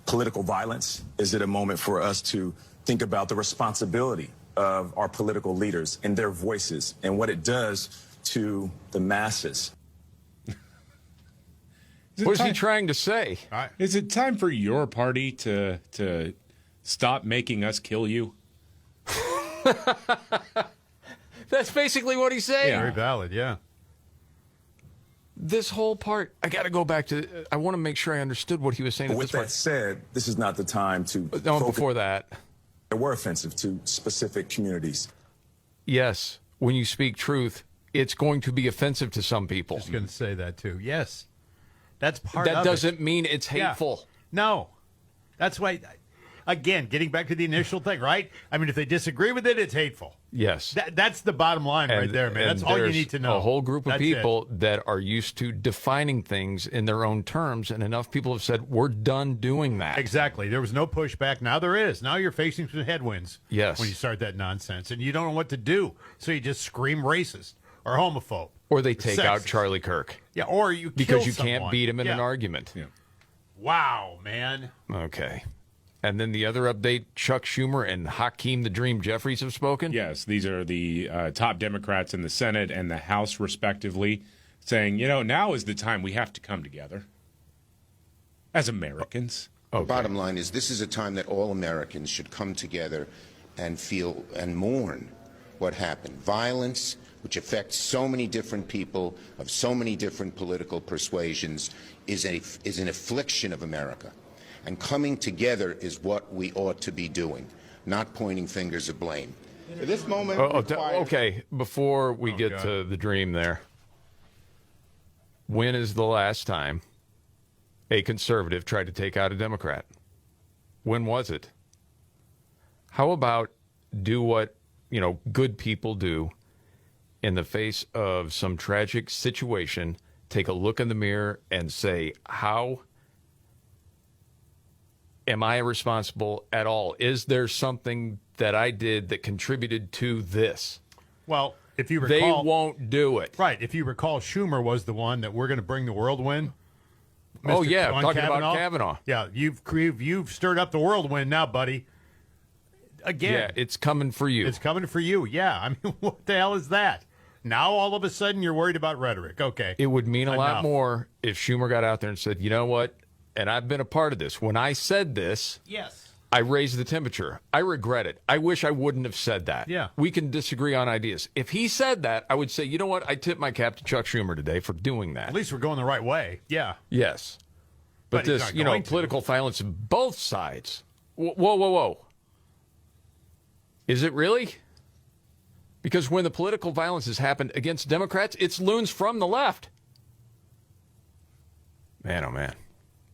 political violence? Is it a moment for us to think about the responsibility of our political leaders and their voices and what it does to the masses? What is he trying to say? Is it time for your party to stop making us kill you? That's basically what he's saying. Very valid, yeah. This whole part, I got to go back to, I want to make sure I understood what he was saying. But with that said, this is not the time to... No, before that. They were offensive to specific communities. Yes, when you speak truth, it's going to be offensive to some people. Just going to say that too. Yes. That's part of it. That doesn't mean it's hateful. Yeah. No. That's why, again, getting back to the initial thing, right? I mean, if they disagree with it, it's hateful. Yes. That's the bottom line right there, man. That's all you need to know. A whole group of people that are used to defining things in their own terms, and enough people have said, we're done doing that. Exactly. There was no pushback. Now there is. Now you're facing some headwinds. Yes. When you start that nonsense, and you don't know what to do, so you just scream racist or homophobe. Or they take out Charlie Kirk. Yeah, or you because kill you someone. can't beat him in an argument. Yeah. Wow, man. Okay. And then the other update, Chuck Schumer and Hakeem the Dream Jeffries have spoken? Yes, these are the top Democrats in the Senate and the House, respectively. saying, now is the time we have to come together as Americans. The bottom line is this is a time that all Americans should come together and feel and mourn what happened. Violence, which affects so many different people of so many different political persuasions, is an affliction of America. And coming together is what we ought to be doing, not pointing fingers of blame. This moment okay, before we get to the dream there, when is the last time a conservative tried to take out a Democrat? When was it? How about do what, good people do in the face of some tragic situation, take a look in the mirror and say, how am I responsible at all? Is there something that I did that contributed to this? Well, if you recall, they won't do it. Right. If you recall, Schumer was the one that we're going to bring the whirlwind. Oh, yeah, talking Kavanaugh. about Kavanaugh. Yeah, you've stirred up the whirlwind now, buddy. Again. Yeah, it's coming for you. It's coming for you, yeah. I mean, what the hell is that? Now, all of a sudden, you're worried about rhetoric. Okay. It would mean a lot more if Schumer got out there and said, you know what, and I've been a part of this. When I said this, yes, I raised the temperature. I regret it. I wish I wouldn't have said that. Yeah. We can disagree on ideas. If he said that, I would say, you know what, I tip my cap to Chuck Schumer today for doing that. At least we're going the right way. Yeah. Yes. But this, political violence on both sides. Whoa. Is it really? Because when the political violence has happened against Democrats, it's loons from the left. Man, oh man.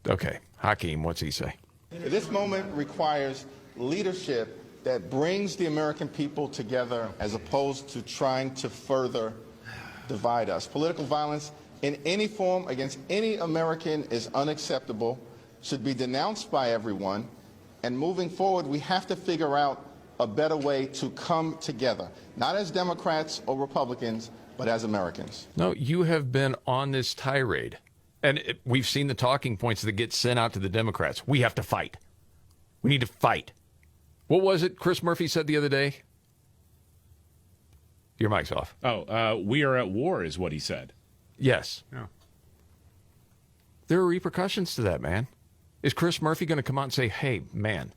Okay, Hakeem, what's he say? This moment requires leadership that brings the American people together as opposed to trying to further divide us. Political violence in any form against any American is unacceptable, should be denounced by everyone, and moving forward, we have to figure out a better way to come together, not as Democrats or Republicans, but as Americans. No, you have been on this tirade, and we've seen the talking points that get sent out to the Democrats. We have to fight. We need to fight. What was it Chris Murphy said the other day? Your mic's off. We are at war is what he said. Yes. Yeah. There are repercussions to that, man. Is Chris Murphy going to come out and say, hey, man,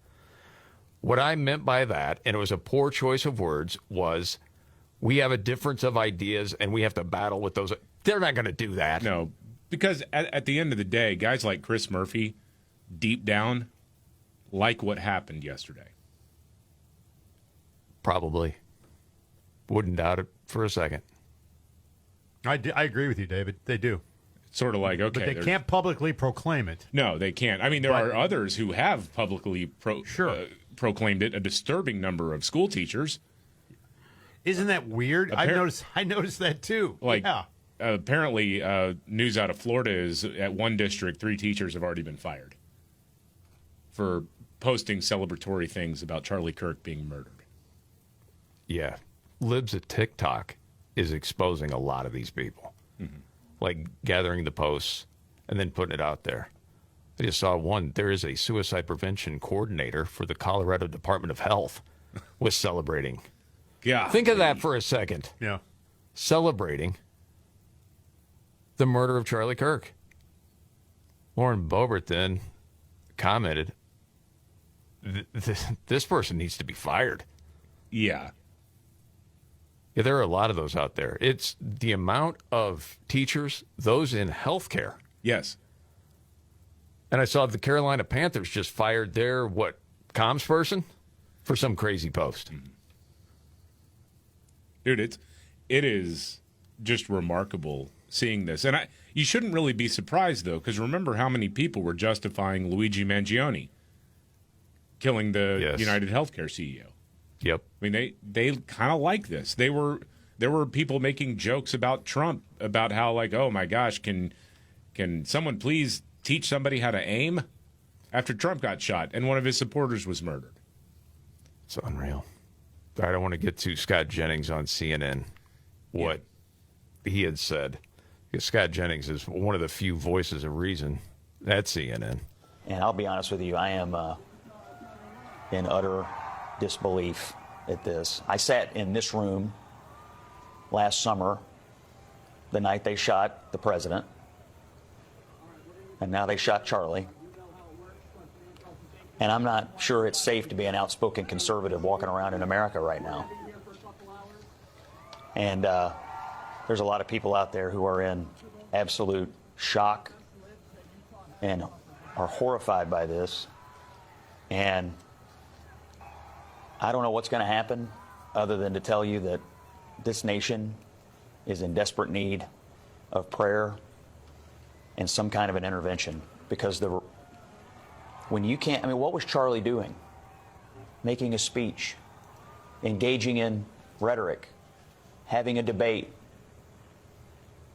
what I meant by that, and it was a poor choice of words, was we have a difference of ideas and we have to battle with those. They're not going to do that. No, because at the end of the day, guys like Chris Murphy, deep down, like what happened yesterday. Probably. Wouldn't doubt it for a second. I agree with you, David. They do. It's sort of like, okay. But they can't publicly proclaim it. No, they can't. I mean, there are others who have publicly proclaimed it, a disturbing number of school teachers. Isn't that weird? I noticed that too. Apparently, news out of Florida is at one district, 3 teachers have already been fired for posting celebratory things about Charlie Kirk being murdered. Yeah. Libs at TikTok is exposing a lot of these people. Mm-hmm. Like gathering the posts and then putting it out there. I just saw one. There is a suicide prevention coordinator for the Colorado Department of Health was celebrating. Yeah. Think of that for a second. Yeah. Celebrating the murder of Charlie Kirk. Lauren Boebert then commented, this person needs to be fired. Yeah. Yeah, there are a lot of those out there. It's the amount of teachers, those in healthcare. Yes. And I saw the Carolina Panthers just fired their, comms person for some crazy post. Mm-hmm. Dude, it is just remarkable seeing this. And you shouldn't really be surprised, though, because remember how many people were justifying Luigi Mangione killing the United Healthcare CEO. Yep. I mean, they kind of like this. There were people making jokes about Trump, about how, like, oh, my gosh, can someone please teach somebody how to aim after Trump got shot and one of his supporters was murdered. It's unreal. I don't want to get to Scott Jennings on CNN, what he had said. Because Scott Jennings is one of the few voices of reason at CNN. And I'll be honest with you, I am in utter disbelief at this. I sat in this room last summer the night they shot the president, and now they shot Charlie. And I'm not sure it's safe to be an outspoken conservative walking around in America right now. And there's a lot of people out there who are in absolute shock and are horrified by this. And I don't know what's going to happen other than to tell you that this nation is in desperate need of prayer and some kind of an intervention, because when you can't, I mean, what was Charlie doing? Making a speech, engaging in rhetoric, having a debate.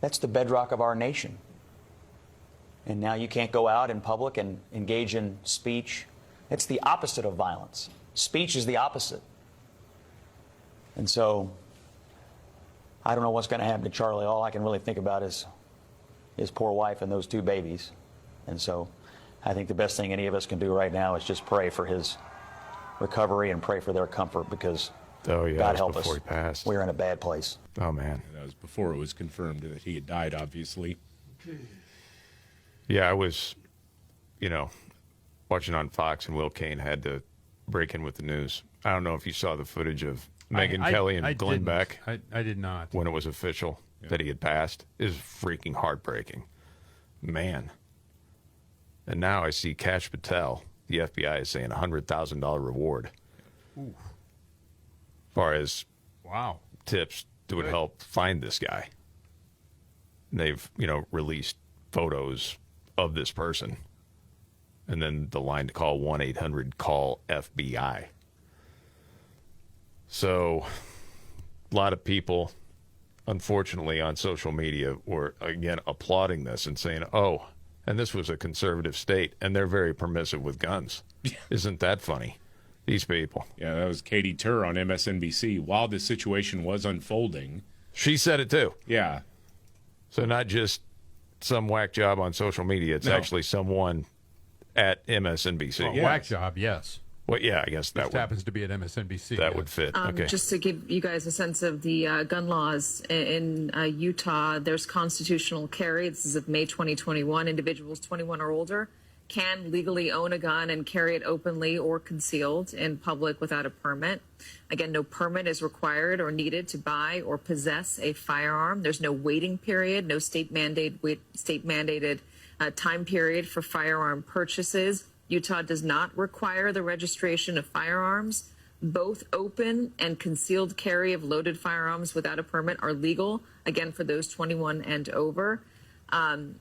That's the bedrock of our nation. And now you can't go out in public and engage in speech. It's the opposite of violence. Speech is the opposite. And so I don't know what's going to happen to Charlie. All I can really think about is his poor wife and those 2 babies. And so I think the best thing any of us can do right now is just pray for his recovery and pray for their comfort, because God help us. He passed. We're in a bad place. Oh, man. That was before it was confirmed that he had died, obviously. Yeah, I was, watching on Fox, and Will Cain had to break in with the news. I don't know if you saw the footage of Megyn Kelly and Glenn Beck. I did not. When it was official that he had passed. It was freaking heartbreaking. Man. And now I see Kash Patel, the FBI is saying $100,000 reward. Ooh. As far as tips that would help find this guy. And they've, released photos of this person. And then the line to call 1-800-CALL-FBI. So a lot of people, unfortunately, on social media were, again, applauding this and saying, oh, and this was a conservative state, and they're very permissive with guns. Isn't that funny? These people. Yeah, that was Katie Tur on MSNBC. While this situation was unfolding. She said it too. Yeah. So not just some whack job on social media. It's actually someone at MSNBC. Well, whack job, yes. Well, yeah, I guess that would, happens to be at MSNBC. That would fit. Okay. Just to give you guys a sense of the gun laws in Utah, there's constitutional carry. This is of May 2021. Individuals 21 or older can legally own a gun and carry it openly or concealed in public without a permit. Again, no permit is required or needed to buy or possess a firearm. There's no waiting period, no state-mandated time period for firearm purchases. Utah does not require the registration of firearms. Both open and concealed carry of loaded firearms without a permit are legal, again, for those 21 and over.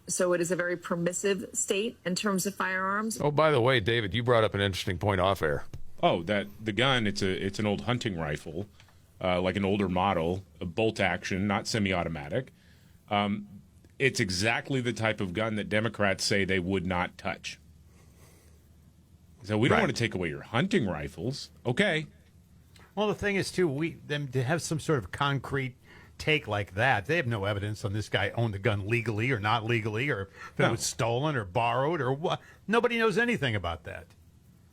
So it is a very permissive state in terms of firearms. Oh, by the way, David, you brought up an interesting point off air. Oh, that the gun, it's an old hunting rifle, like an older model, a bolt action, not semi-automatic. It's exactly the type of gun that Democrats say they would not touch. So we don't want to take away your hunting rifles. Okay. Well, the thing is, too, them to have some sort of concrete take like that, they have no evidence on this guy owned the gun legally or not legally, or if it was stolen or borrowed or what. Nobody knows anything about that.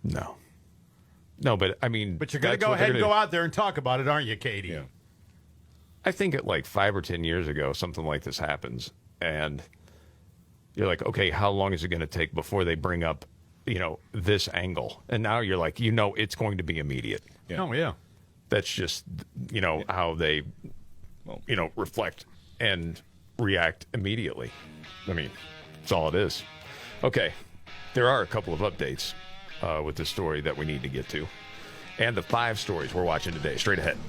No, but I mean, but you're going to go ahead and go out there and talk about it, aren't you, Katie? Yeah. I think at like 5 or 10 years ago, something like this happens, and you're like, okay, how long is it going to take before they bring up, this angle? And now you're like, it's going to be immediate. Yeah. Oh, yeah. That's just, how they, reflect and react immediately. I mean, that's all it is. Okay. There are a couple of updates with this story that we need to get to. And the 5 stories we're watching today. Straight ahead.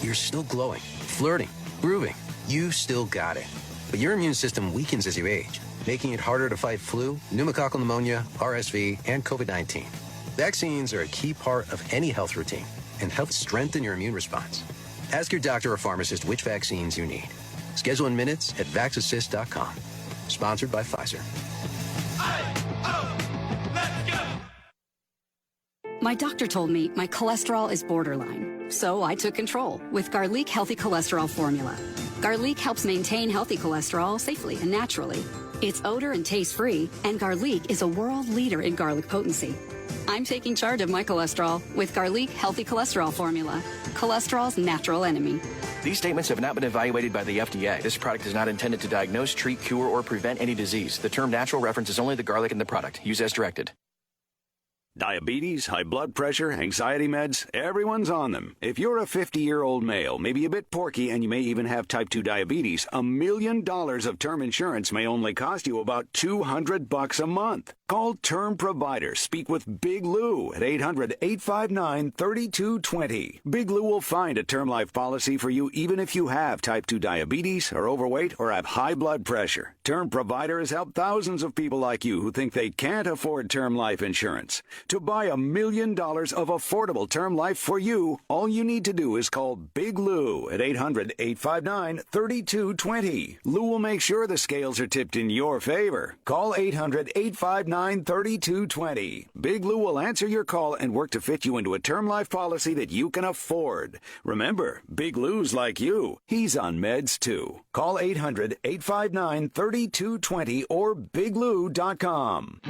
You're still glowing, flirting, grooving. You still got it. But your immune system weakens as you age, making it harder to fight flu, pneumococcal pneumonia, RSV, and COVID-19. Vaccines are a key part of any health routine and help strengthen your immune response. Ask your doctor or pharmacist which vaccines you need. Schedule in minutes at vaxassist.com. Sponsored by Pfizer. My doctor told me my cholesterol is borderline, so I took control with Garlic Healthy Cholesterol Formula. Garlic helps maintain healthy cholesterol safely and naturally. It's odor and taste-free, and Garlic is a world leader in garlic potency. I'm taking charge of my cholesterol with Garlic Healthy Cholesterol Formula, cholesterol's natural enemy. These statements have not been evaluated by the FDA. This product is not intended to diagnose, treat, cure, or prevent any disease. The term natural references only the garlic in the product. Use as directed. Diabetes, high blood pressure, anxiety meds, everyone's on them. If you're a 50-year-old male, maybe a bit porky, and you may even have type 2 diabetes, $1 million of term insurance may only cost you about $200 a month. Call Term Provider. Speak with Big Lou at 800-859-3220. Big Lou will find a term life policy for you even if you have type 2 diabetes, are overweight, or have high blood pressure. Term Provider has helped thousands of people like you who think they can't afford term life insurance. To buy $1 million of affordable term life for you, all you need to do is call Big Lou at 800-859-3220. Lou will make sure the scales are tipped in your favor. Call 800-859-3220. Big Lou will answer your call and work to fit you into a term life policy that you can afford. Remember, Big Lou's like you. He's on meds too. Call 800-859-3220 or biglou.com.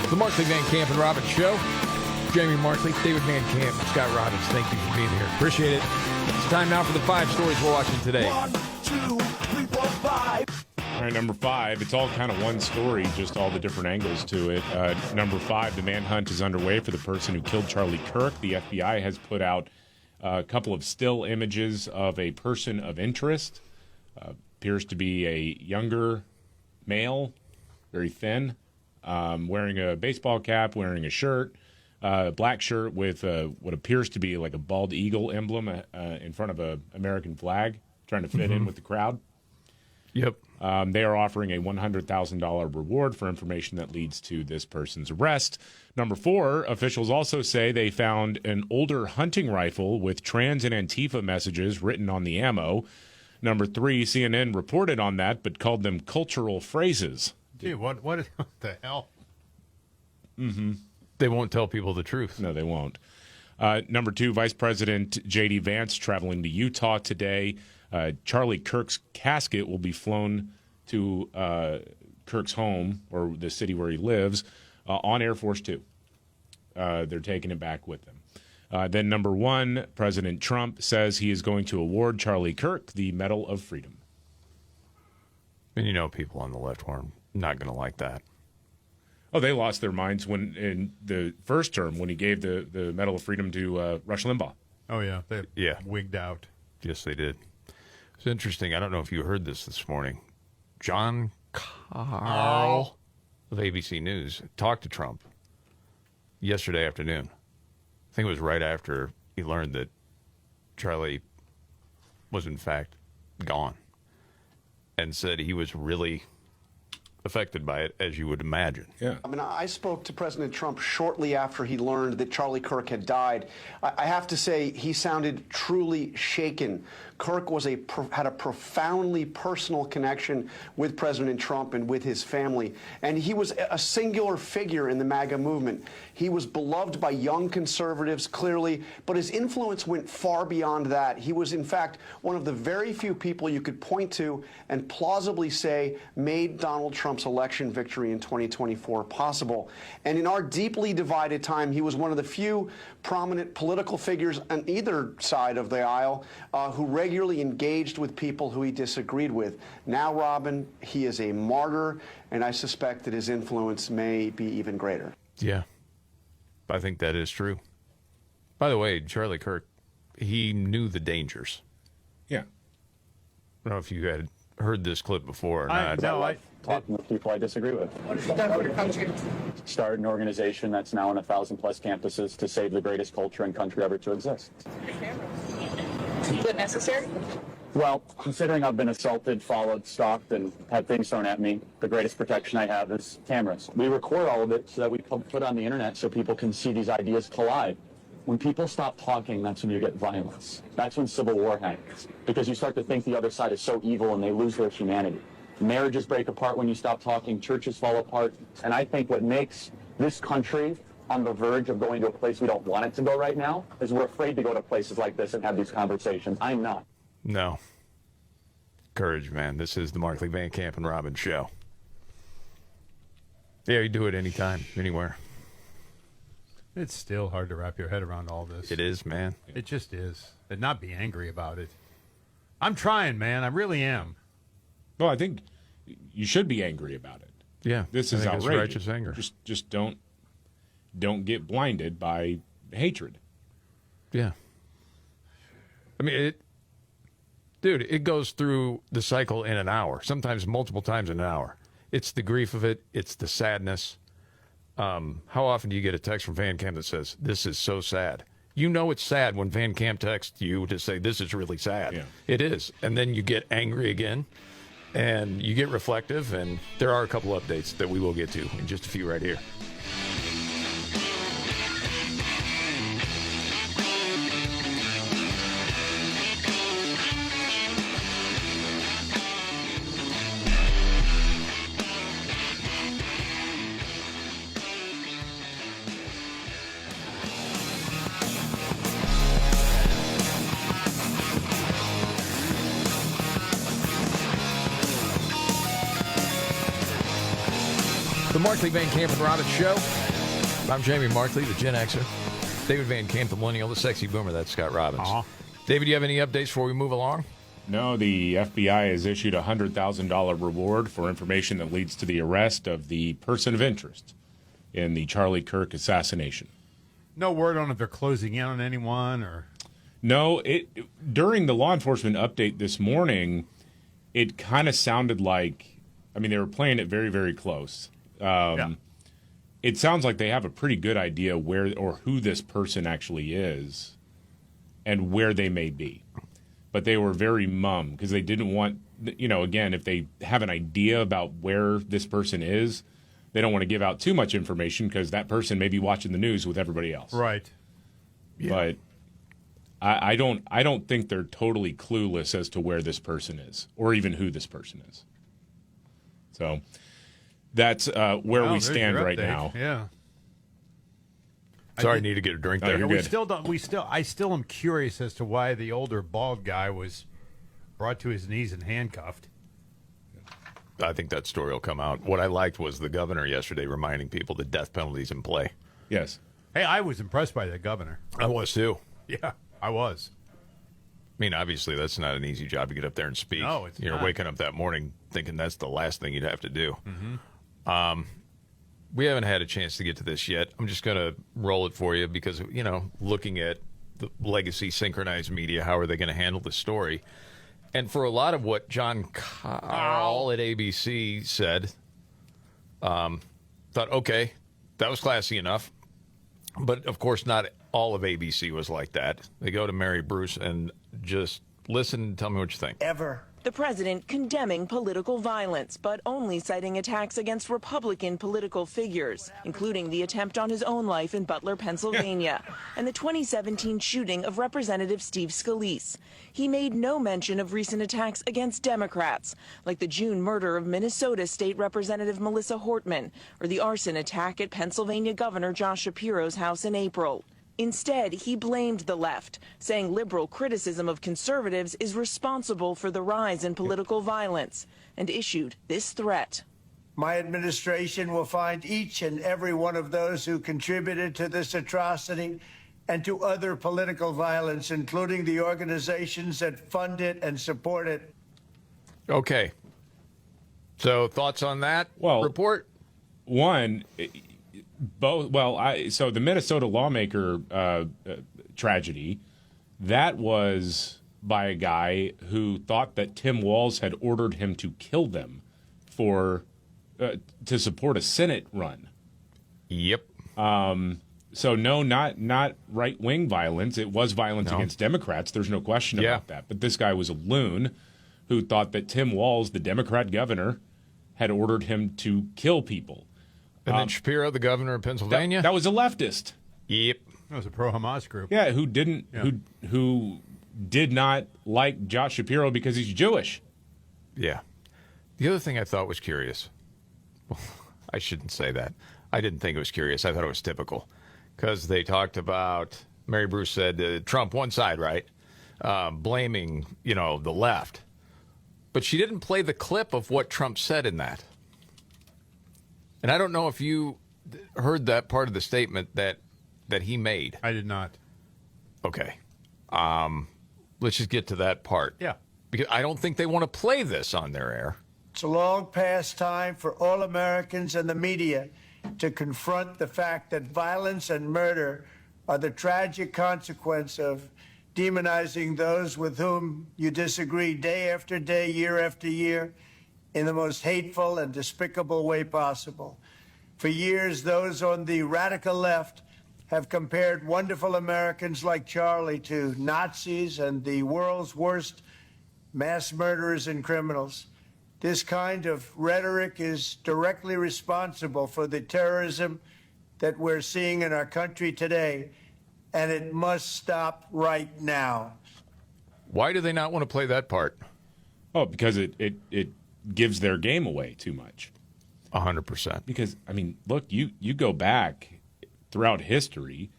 The Markley, Van Camp, and Robbins Show. Jamie Markley, David Van Camp, Scott Robbins, thank you for being here. Appreciate it. It's time now for the 5 stories we're watching today. 1, 2, 3, 4, 5. All right, number 5. It's all kind of one story, just all the different angles to it. Number 5, the manhunt is underway for the person who killed Charlie Kirk. The FBI has put out a couple of still images of a person of interest. Appears to be a younger male, very thin. Wearing a baseball cap, wearing a shirt, black shirt with what appears to be like a bald eagle emblem in front of an American flag, trying to fit in with the crowd. Yep. They are offering a $100,000 reward for information that leads to this person's arrest. Number 4, officials also say they found an older hunting rifle with trans and Antifa messages written on the ammo. Number 3, CNN reported on that but called them cultural phrases. Gee, what the hell? Mm-hmm. They won't tell people the truth. No, they won't. Number 2, Vice President J.D. Vance traveling to Utah today. Charlie Kirk's casket will be flown to Kirk's home, or the city where he lives, on Air Force Two. They're taking it back with them. Then number 1, President Trump says he is going to award Charlie Kirk the Medal of Freedom. And you know people on the left are not going to like that. Oh, they lost their minds when in the first term when he gave the Medal of Freedom to Rush Limbaugh. Oh, yeah. They wigged out. Yes, they did. It's interesting. I don't know if you heard this morning. John Carl of ABC News talked to Trump yesterday afternoon. I think it was right after he learned that Charlie was, in fact, gone, and said he was really affected by it, as you would imagine. Yeah. I mean, I spoke to President Trump shortly after he learned that Charlie Kirk had died. I have to say he sounded truly shaken. Kirk had a profoundly personal connection with President Trump and with his family, and he was a singular figure in the MAGA movement. He was beloved by young conservatives, clearly, but his influence went far beyond that. He was, in fact, one of the very few people you could point to and plausibly say made Donald Trump's election victory in 2024 possible. And in our deeply divided time, he was one of the few prominent political figures on either side of the aisle who regularly engaged with people who he disagreed with. Now, Robin, he is a martyr, and I suspect that his influence may be even greater. Yeah, I think that is true. By the way, Charlie Kirk, he knew the dangers. Yeah. I don't know if you had heard this clip before or not. Talking with people I disagree with. Started an organization that's now on 1,000+ campuses to save the greatest culture and country ever to exist. Is it necessary? Well, considering I've been assaulted, followed, stalked, and had things thrown at me, the greatest protection I have is cameras. We record all of it so that we put it on the internet so people can see these ideas collide. When people stop talking, that's when you get violence. That's when civil war happens. Because you start to think the other side is so evil and they lose their humanity. Marriages break apart when you stop talking. Churches fall apart. And I think what makes this country on the verge of going to a place we don't want it to go right now is we're afraid to go to places like this and have these conversations. I'm not. No. Courage, man. This is the Markley, Van Camp, and Robbins show. Yeah, you do it anytime, anywhere. It's still hard to wrap your head around all this. It is, man. It just is. And not be angry about it. I'm trying, man. I really am. Well, I think you should be angry about it. Yeah. This I is think it's outrageous. righteous anger. Just don't get blinded by hatred. Yeah. I mean, it goes through the cycle in an hour, sometimes multiple times in an hour. It's the grief of it. It's the sadness. How often do you get a text from Van Camp that says, this is so sad? You know it's sad when Van Camp texts you to say, this is really sad. Yeah. It is. And then you get angry again, and you get reflective, and there are a couple updates that we will get to in just a few right here. The Markley, Van Camp, and Robbins show. I'm Jamie Markley, the Gen Xer. David Van Camp, the millennial, the sexy boomer. That's Scott Robbins. David, do you have any updates before we move along? No, the FBI has issued a $100,000 reward for information that leads to the arrest of the person of interest in the Charlie Kirk assassination. No word on if they're closing in on anyone or... No, during the law enforcement update this morning, it kind of sounded like, I mean, they were playing it very, very close. It sounds like they have a pretty good idea where or who this person actually is and where they may be. But they were very mum because they didn't want, again, if they have an idea about where this person is, they don't want to give out too much information because that person may be watching the news with everybody else. Right. Yeah. But I don't think they're totally clueless as to where this person is or even who this person is. So that's where we stand right now. Yeah. Sorry, I need to get a drink there. I still am curious as to why the older bald guy was brought to his knees and handcuffed. I think that story will come out. What I liked was the governor yesterday reminding people the death penalty's in play. Yes. Hey, I was impressed by that governor. I was too. Yeah, I was. I mean, obviously, that's not an easy job to get up there and speak. No, it's You're not. waking up that morning thinking that's the last thing you'd have to do. Mm-hmm. We haven't had a chance to get to this yet. I'm just going to roll it for you because, looking at the legacy synchronized media, how are they going to handle the story? And for a lot of what John Carl at ABC said, thought, okay, that was classy enough. But, of course, not all of ABC was like that. They go to Mary Bruce and just listen and tell me what you think. The president condemning political violence, but only citing attacks against Republican political figures, including the attempt on his own life in Butler, Pennsylvania, and the 2017 shooting of Representative Steve Scalise. He made no mention of recent attacks against Democrats, like the June murder of Minnesota State Representative Melissa Hortman, or the arson attack at Pennsylvania Governor Josh Shapiro's house in April. Instead, he blamed the left, saying liberal criticism of conservatives is responsible for the rise in political violence, and issued this threat. My administration will find each and every one of those who contributed to this atrocity and to other political violence, including the organizations that fund it and support it. Okay. So thoughts on that report? One... So the Minnesota lawmaker tragedy, that was by a guy who thought that Tim Walz had ordered him to kill them to support a Senate run. Yep. So no, not right-wing violence. It was violence against Democrats. There's no question about that. But this guy was a loon who thought that Tim Walz, the Democrat governor, had ordered him to kill people. And then Shapiro, the governor of Pennsylvania? That was a leftist. Yep. It was a pro-Hamas group. Yeah, who did not like Josh Shapiro because he's Jewish. Yeah. The other thing I thought was curious. Well, I shouldn't say that. I didn't think it was curious. I thought it was typical. Because they talked about, Mary Bruce said, Trump one side, right? Blaming, the left. But she didn't play the clip of what Trump said in that. And I don't know if you heard that part of the statement that he made. I did not. Okay. Let's just get to that part. Yeah. Because I don't think they want to play this on their air. It's a long past time for all Americans and the media to confront the fact that violence and murder are the tragic consequence of demonizing those with whom you disagree day after day, year after year, in the most hateful and despicable way possible. For years, those on the radical left have compared wonderful Americans like Charlie to Nazis and the world's worst mass murderers and criminals. This kind of rhetoric is directly responsible for the terrorism that we're seeing in our country today, and it must stop right now. Why do they not want to play that part? Oh, because it gives their game away too much. 100%. Because, look, you go back throughout history,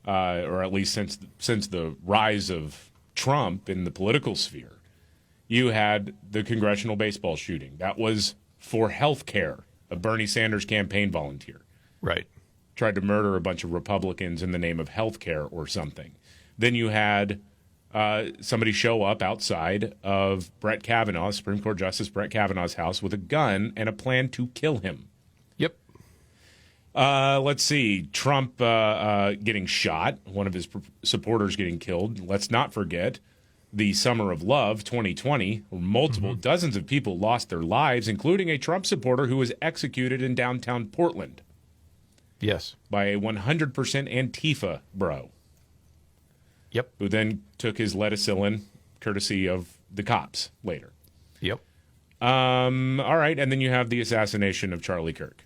or at least since the rise of Trump in the political sphere, you had the congressional baseball shooting. That was for health care, a Bernie Sanders campaign volunteer. Right. Tried to murder a bunch of Republicans in the name of health care or something. Then you had somebody show up outside of Brett Kavanaugh, Supreme Court Justice Brett Kavanaugh's house with a gun and a plan to kill him. Yep. Let's see. Trump getting shot, one of his supporters getting killed. Let's not forget the Summer of Love 2020, where multiple dozens of people lost their lives, including a Trump supporter who was executed in downtown Portland. Yes. By a 100% Antifa bro. Yep. Who then took his Leticillin, courtesy of the cops later. Yep. All right, and then you have the assassination of Charlie Kirk.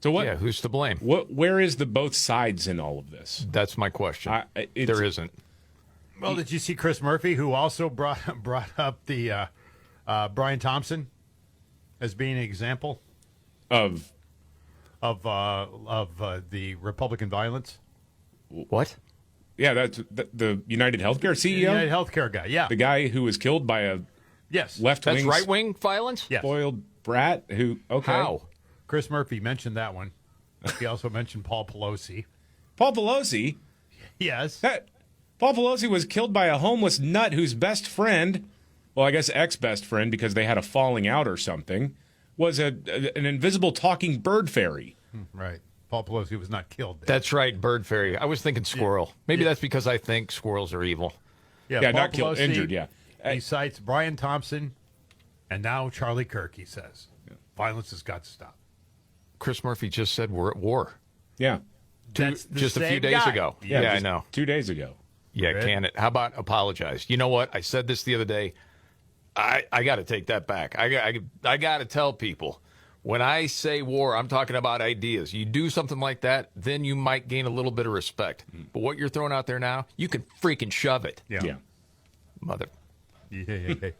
So what? Yeah, who's to blame? Where is the both sides in all of this? That's my question. There isn't. Well, did you see Chris Murphy, who also brought up the Brian Thompson as being an example of the Republican violence? What? Yeah, that's the United Healthcare CEO? United Healthcare guy, yeah. The guy who was killed by a left-wing... That's right-wing violence? Yes. Spoiled brat who... Okay. How? Chris Murphy mentioned that one. He also mentioned Paul Pelosi. Paul Pelosi? Yes. Paul Pelosi was killed by a homeless nut whose best friend, well, I guess ex-best friend because they had a falling out or something, was an invisible talking bird fairy. Right. Paul Pelosi was not killed there. That's right, bird fairy. I was thinking squirrel. Maybe that's because I think squirrels are evil. Yeah, Paul not killed, Pelosi, injured, yeah. He cites Brian Thompson and now Charlie Kirk, he says. Yeah. Violence has got to stop. Chris Murphy just said we're at war. Yeah. Just a few days ago. Yeah, I know. 2 days ago. Yeah, can it? How about apologize? You know what? I said this the other day. I got to take that back. I got to tell people, when I say war, I'm talking about ideas. You do something like that, then you might gain a little bit of respect. But what you're throwing out there now, you can freaking shove it. Yeah. Mother. Hey.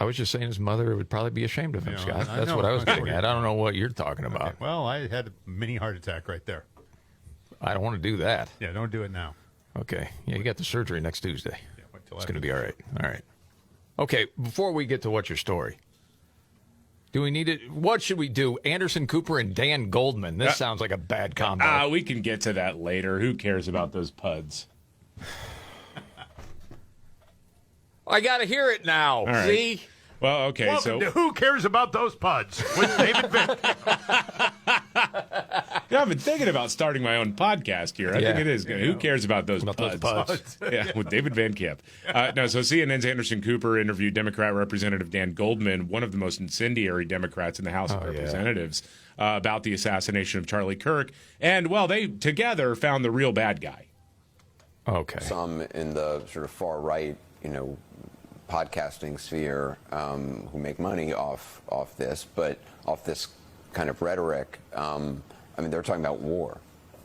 I was just saying his mother would probably be ashamed of him, Scott. I That's know. what I was getting at. I don't know what you're talking about. Okay. Well, I had a mini heart attack right there. I don't want to do that. Yeah, don't do it now. Okay. Yeah, you got the surgery next Tuesday. Yeah, wait till It's after going to be the all right. All right. Okay, before we get to what's your story, do we need it? What should we do? Anderson Cooper and Dan Goldman. This sounds like a bad combo. We can get to that later. Who cares about those puds? I got to hear it now. Right. See? Well, okay. Welcome to Who Cares About Those Puds with David Vick. Yeah, I've been thinking about starting my own podcast here. I think it is good. Who cares about those puds? Yeah, with David Van Camp. So CNN's Anderson Cooper interviewed Democrat Representative Dan Goldman, one of the most incendiary Democrats in the House of Representatives, about the assassination of Charlie Kirk. And, well, they together found the real bad guy. Okay. Some in the sort of far right, podcasting sphere who make money off this, but off this kind of rhetoric. I mean, they're talking about war.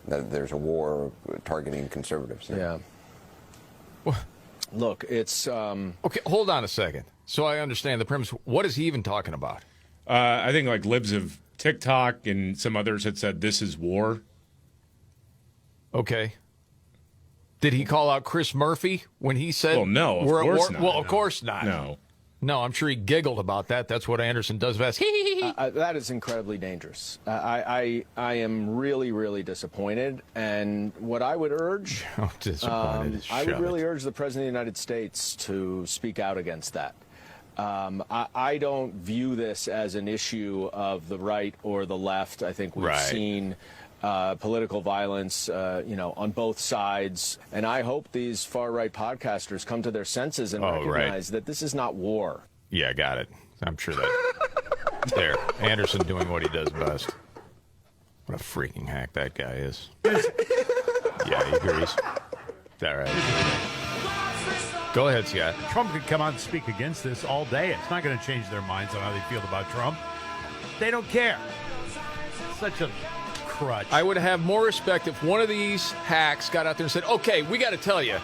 That there's a war targeting conservatives. Yeah. Look, it's okay. Hold on a second. So I understand the premise. What is he even talking about? I think like libs of TikTok and some others had said this is war. Okay. Did he call out Chris Murphy when he said? Well, no, of we're at course war? not. Well, of course not. No. No, I'm sure he giggled about that. That's what Anderson does best. that is incredibly dangerous. I am really, really disappointed. And what I would urge, disappointed. I would really urge the President of the United States to speak out against that. I don't view this as an issue of the right or the left. I think we've seen political violence, on both sides. And I hope these far-right podcasters come to their senses and recognize that this is not war. Yeah, got it. I'm sure that. There. Anderson doing what he does best. What a freaking hack that guy is. Yeah, he agrees. All right. Go ahead, Scott. Trump could come out and speak against this all day. It's not going to change their minds on how they feel about Trump. They don't care. Such a crutch. I would have more respect if one of these hacks got out there and said, okay, we got to tell you,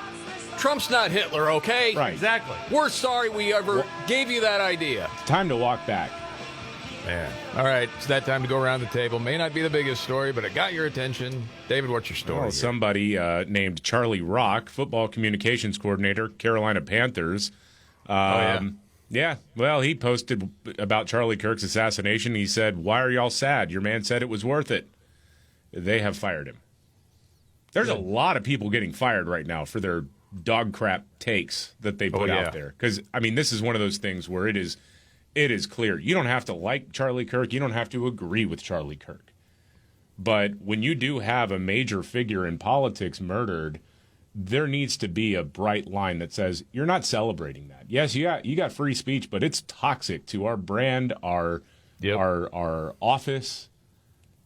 Trump's not Hitler, okay? Right. Exactly. We're sorry we ever gave you that idea. Time to walk back. Man. All right, it's that time to go around the table. May not be the biggest story, but it got your attention. David, what's your story? Well, somebody named Charlie Rock, football communications coordinator, Carolina Panthers. Yeah, well, he posted about Charlie Kirk's assassination. He said, "Why are y'all sad? Your man said it was worth it." They have fired him. There's a lot of people getting fired right now for their dog crap takes that they put out there. Because, I mean, this is one of those things where it is clear. You don't have to like Charlie Kirk. You don't have to agree with Charlie Kirk. But when you do have a major figure in politics murdered, there needs to be a bright line that says, you're not celebrating that. Yes, you got free speech, but it's toxic to our brand, our office.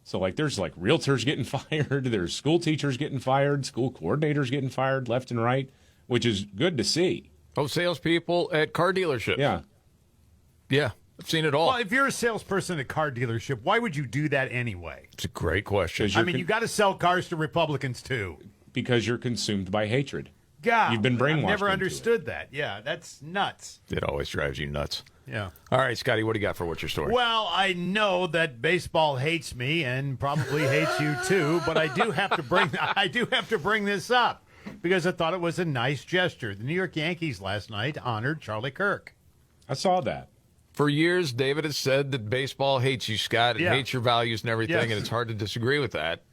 So, there's, realtors getting fired. There's school teachers getting fired, school coordinators getting fired left and right, which is good to see. Oh, salespeople at car dealerships. Yeah. Yeah, I've seen it all. Well, if you're a salesperson at a car dealership, why would you do that anyway? It's a great question. I mean, you got to sell cars to Republicans, too. Because you're consumed by hatred. God, you've been brainwashed. I've never understood that. Yeah, that's nuts. It always drives you nuts. Yeah. All right, Scotty, what do you got for what's your story? Well, I know that baseball hates me and probably hates you too, but I do have to bring this up because I thought it was a nice gesture. The New York Yankees last night honored Charlie Kirk. I saw that. For years, David has said that baseball hates you, Scott. It hates your values and everything, and it's hard to disagree with that.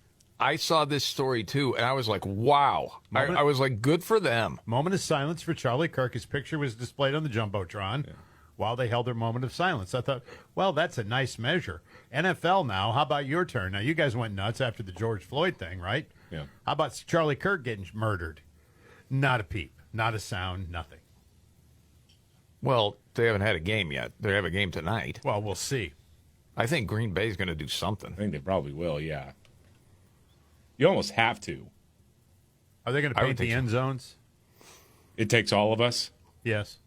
I saw this story, too, and I was like, wow. I was like, good for them. Moment of silence for Charlie Kirk. His picture was displayed on the Jumbotron while they held their moment of silence. I thought, well, that's a nice measure. NFL now, how about your turn? Now, you guys went nuts after the George Floyd thing, right? Yeah. How about Charlie Kirk getting murdered? Not a peep. Not a sound. Nothing. Well, they haven't had a game yet. They have a game tonight. Well, we'll see. I think Green Bay's going to do something. I think they probably will, yeah. You almost have to. Are they going to paint the end zones? It takes all of us? Yes.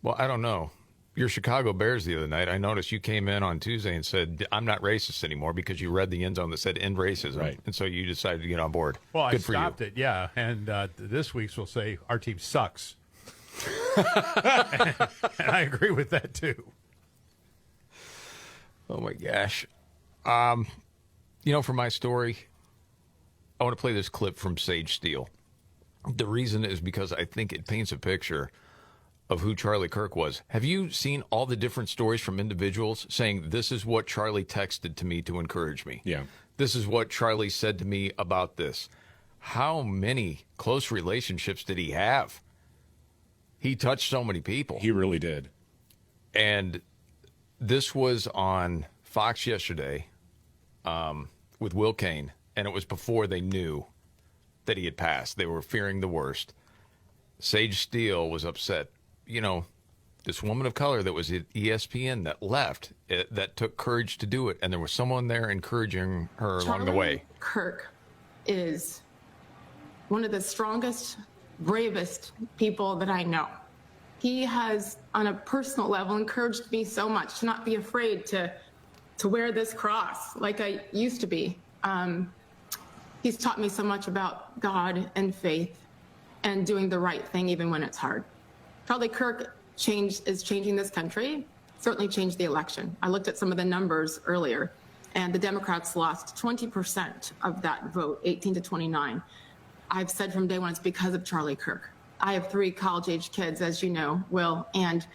Well, I don't know. Your Chicago Bears the other night, I noticed you came in on Tuesday and said, I'm not racist anymore because you read the end zone that said end racism. Right. And so you decided to get on board. Well, Good I stopped it, yeah. And this week's will say, our team sucks. And I agree with that, too. Oh, my gosh. For my story, I want to play this clip from Sage Steele. The reason is because I think it paints a picture of who Charlie Kirk was. Have you seen all the different stories from individuals saying, this is what Charlie texted to me to encourage me? Yeah. This is what Charlie said to me about this. How many close relationships did he have? He touched so many people. He really did. And this was on Fox yesterday with Will Cain, and it was before they knew that he had passed. They were fearing the worst. Sage Steele was upset. This woman of color that was at ESPN that left, that took courage to do it, and there was someone there encouraging her along the way. Kirk is one of the strongest, bravest people that I know. He has, on a personal level, encouraged me so much to not be afraid to to wear this cross like I used to be. He's taught me so much about God and faith and doing the right thing even when it's hard. Charlie Kirk is changing this country, certainly changed the election. I looked at some of the numbers earlier, and the Democrats lost 20% of that vote, 18 to 29. I've said from day one it's because of Charlie Kirk. I have 3 college-age kids, as you know, Will, and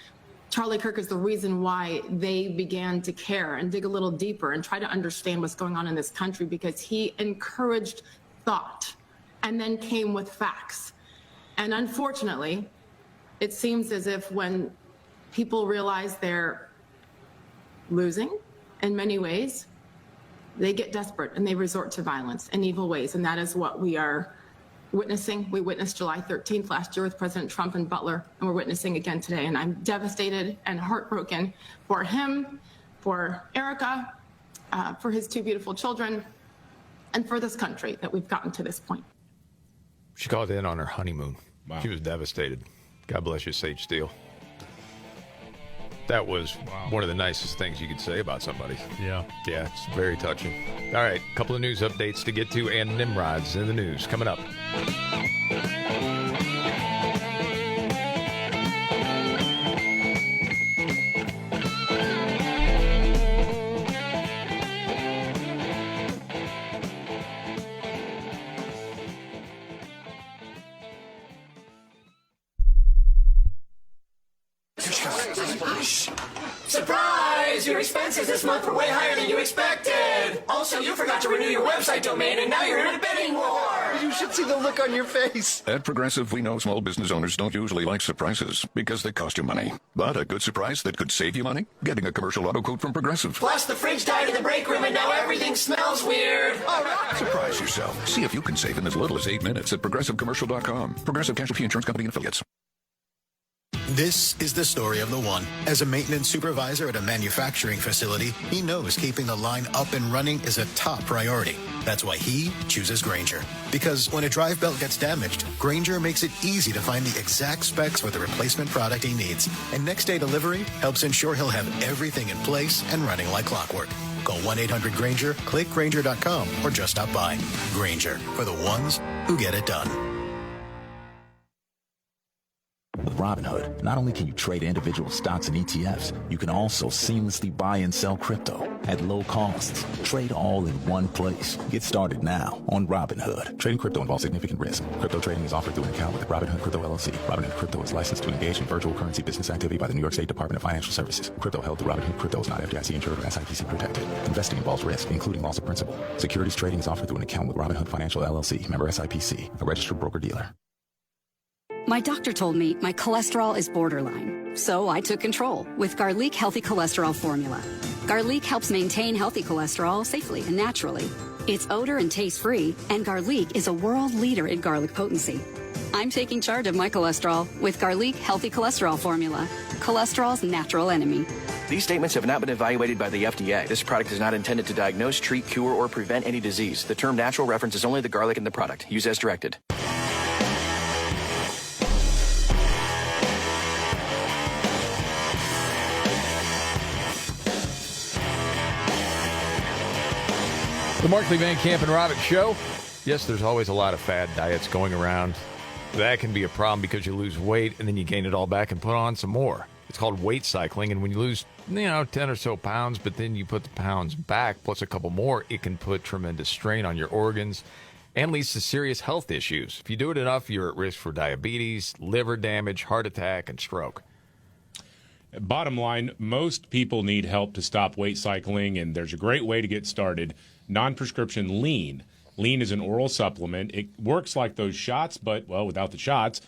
Charlie Kirk is the reason why they began to care and dig a little deeper and try to understand what's going on in this country, because he encouraged thought and then came with facts. And unfortunately, it seems as if when people realize they're losing in many ways, they get desperate and they resort to violence in evil ways. And that is what we are witnessing. We witnessed July 13th last year with President Trump and Butler, and we're witnessing again today. And I'm devastated and heartbroken for him, for Erica, for his 2 beautiful children, and for this country that we've gotten to this point. She called in on her honeymoon. Wow. She was devastated. God bless you, Sage Steele. That was one of the nicest things you could say about somebody. Yeah. Yeah, it's very touching. All right, a couple of news updates to get to, and Nimrods in the news coming up. Surprise! Your expenses this month were way higher than you expected! Also, you forgot to renew your website domain, and now you're in a bidding war! You should see the look on your face. At Progressive, we know small business owners don't usually like surprises because they cost you money. But a good surprise that could save you money? Getting a commercial auto quote from Progressive. Plus, the fridge died in the break room, and now everything smells weird! All right! Surprise yourself. See if you can save in as little as 8 minutes at ProgressiveCommercial.com. Progressive Casualty Insurance Company and Affiliates. This is the story of the one. As a maintenance supervisor at a manufacturing facility, he knows keeping the line up and running is a top priority. That's why he chooses Grainger. Because when a drive belt gets damaged, Grainger makes it easy to find the exact specs for the replacement product he needs. And next day delivery helps ensure he'll have everything in place and running like clockwork. Call 1-800-GRAINGER, click Grainger.com, or just stop by. Grainger, for the ones who get it done. With Robinhood, not only can you trade individual stocks and ETFs, you can also seamlessly buy and sell crypto at low costs. Trade all in one place. Get started now on Robinhood. Trading crypto involves significant risk. Crypto trading is offered through an account with Robinhood Crypto LLC. Robinhood Crypto is licensed to engage in virtual currency business activity by the New York State Department of Financial Services. Crypto held through Robinhood Crypto is not FDIC insured or SIPC protected. Investing involves risk, including loss of principal. Securities trading is offered through an account with Robinhood Financial LLC, member SIPC, a registered broker-dealer. My doctor told me my cholesterol is borderline, so I took control with Garlic Healthy Cholesterol Formula. Garlic helps maintain healthy cholesterol safely and naturally. It's odor and taste-free, and Garlic is a world leader in garlic potency. I'm taking charge of my cholesterol with Garlic Healthy Cholesterol Formula, cholesterol's natural enemy. These statements have not been evaluated by the FDA. This product is not intended to diagnose, treat, cure, or prevent any disease. The term natural references only the garlic in the product. Use as directed. The Markley, Van Camp, and Roberts Show. Yes, there's always a lot of fad diets going around. That can be a problem because you lose weight and then you gain it all back and put on some more. It's called weight cycling, and when you lose, 10 or so pounds, but then you put the pounds back plus a couple more, it can put tremendous strain on your organs and leads to serious health issues. If you do it enough, you're at risk for diabetes, liver damage, heart attack, and stroke. Bottom line, most people need help to stop weight cycling, and there's a great way to get started. Non-prescription lean. Lean is an oral supplement. It works like those shots, but, well, without the shots.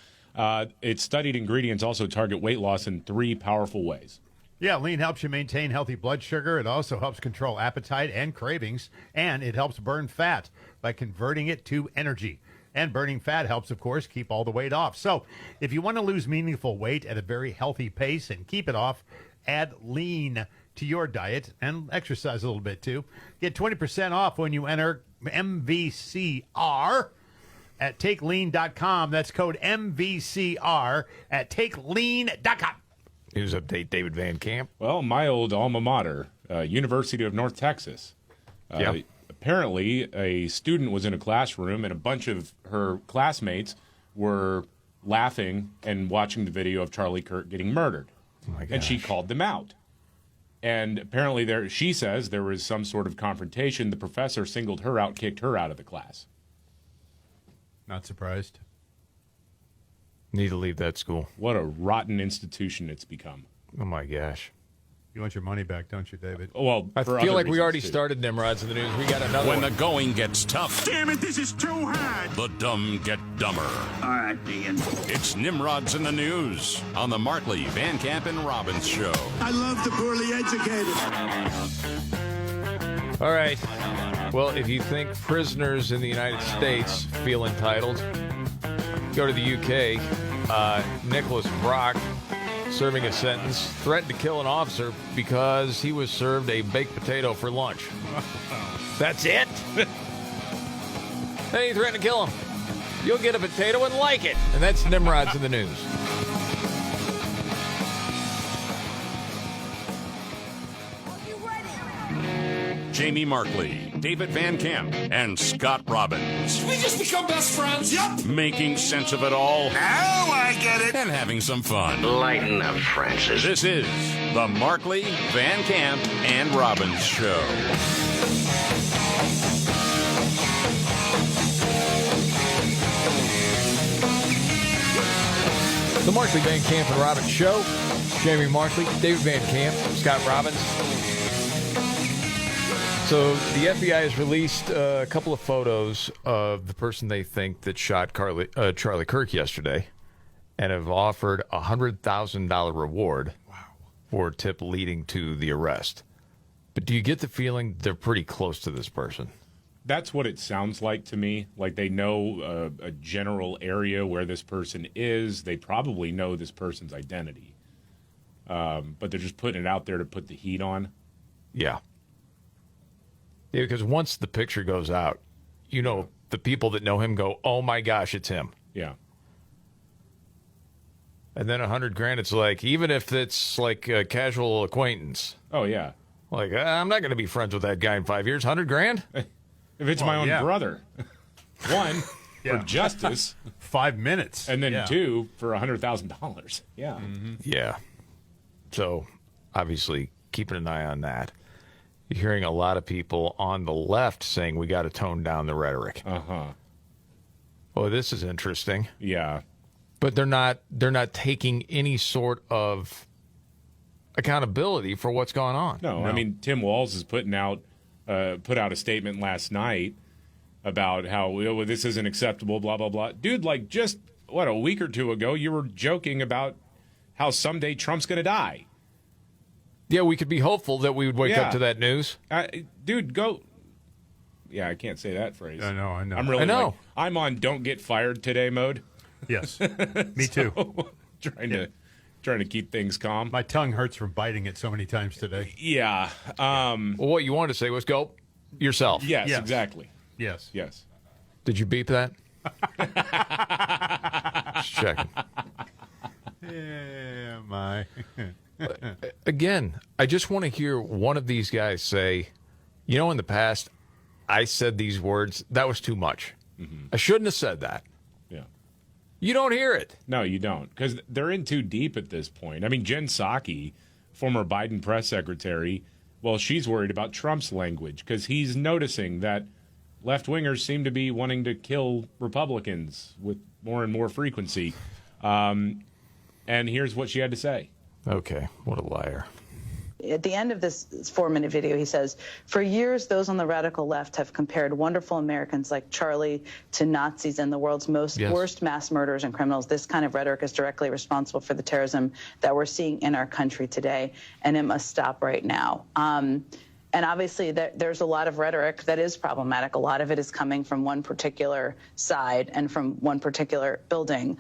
Its studied ingredients also target weight loss in 3 powerful ways. Yeah, lean helps you maintain healthy blood sugar. It also helps control appetite and cravings, and it helps burn fat by converting it to energy. And burning fat helps, of course, keep all the weight off. So if you want to lose meaningful weight at a very healthy pace and keep it off, add lean to your diet and exercise a little bit too. Get 20% off when you enter MVCR at takelean.com. That's code MVCR at takelean.com. News update, David Van Camp. Well, my old alma mater, University of North Texas. Apparently, a student was in a classroom, and a bunch of her classmates were laughing and watching the video of Charlie Kirk getting murdered. Oh my gosh. And she called them out. And apparently, she says there was some sort of confrontation. The professor singled her out, kicked her out of the class. Not surprised. Need to leave that school. What a rotten institution it's become. Oh, my gosh. You want your money back, don't you, David? Well, I feel like we already started Nimrods in the news. We got another When one. the going gets tough, Damn it, this is too hard. the dumb get dumber. All right, Dean. It's Nimrods in the news on the Markley, Van Camp, and Robbins Show. I love the poorly educated. All right. Well, if you think prisoners in the United States feel entitled, go to the UK. Nicholas Brock, serving a sentence, threatened to kill an officer because he was served a baked potato for lunch. That's it? Then he threatened to kill him. You'll get a potato and like it. And that's Nimrods in the news. Jamie Markley, David Van Camp, and Scott Robbins. We just become best friends. Yup. Making sense of it all. Now I get it. And having some fun. Lighten up, Francis. This is the Markley, Van Camp, and Robbins Show. The Markley, Van Camp, and Robbins Show. Jamie Markley, David Van Camp, Scott Robbins. So the FBI has released a couple of photos of the person they think that shot Charlie Kirk yesterday and have offered a $100,000 reward for a tip leading to the arrest. But do you get the feeling they're pretty close to this person? That's what it sounds like to me. Like they know a general area where this person is. They probably know this person's identity. But they're just putting it out there to put the heat on. Yeah. Yeah, because once the picture goes out, you know, the people that know him go, oh my gosh, it's him. Yeah. And then $100,000, it's like, even if it's like a casual acquaintance. Oh, yeah. Like, I'm not going to be friends with that guy in 5 years. $100,000? If it's my own brother. One, for justice. 5 minutes. And then two, for $100,000. Yeah. Mm-hmm. Yeah. So, obviously, keeping an eye on that. You're hearing a lot of people on the left saying we got to tone down the rhetoric. Uh-huh. Oh, this is interesting. Yeah. But they're not taking any sort of accountability for what's going on. No, I mean, Tim Walz is put out a statement last night about how this isn't acceptable, blah, blah, blah. Dude, like just, a week or two ago, you were joking about how someday Trump's going to die. Yeah, we could be hopeful that we would wake up to that news. Dude, go. Yeah, I can't say that phrase. I know. I'm really like, I'm on don't get fired today mode. Yes, me too. Trying to keep things calm. My tongue hurts from biting it so many times today. Yeah. Well, what you wanted to say was go yourself. Yes, exactly. Yes. Did you beep that? Just checking. Yeah, my. Again, I just want to hear one of these guys say, you know, in the past, I said these words. That was too much. Mm-hmm. I shouldn't have said that. Yeah. You don't hear it. No, you don't, because they're in too deep at this point. I mean, Jen Psaki, former Biden press secretary, well, she's worried about Trump's language because he's noticing that left-wingers seem to be wanting to kill Republicans with more and more frequency. And here's what she had to say. Okay, what a liar. At the end of this 4-minute video, he says, for years, those on the radical left have compared wonderful Americans like Charlie to Nazis and the world's worst mass murderers and criminals. This kind of rhetoric is directly responsible for the terrorism that we're seeing in our country today, and it must stop right now. And obviously, there's a lot of rhetoric that is problematic. A lot of it is coming from one particular side and from one particular building.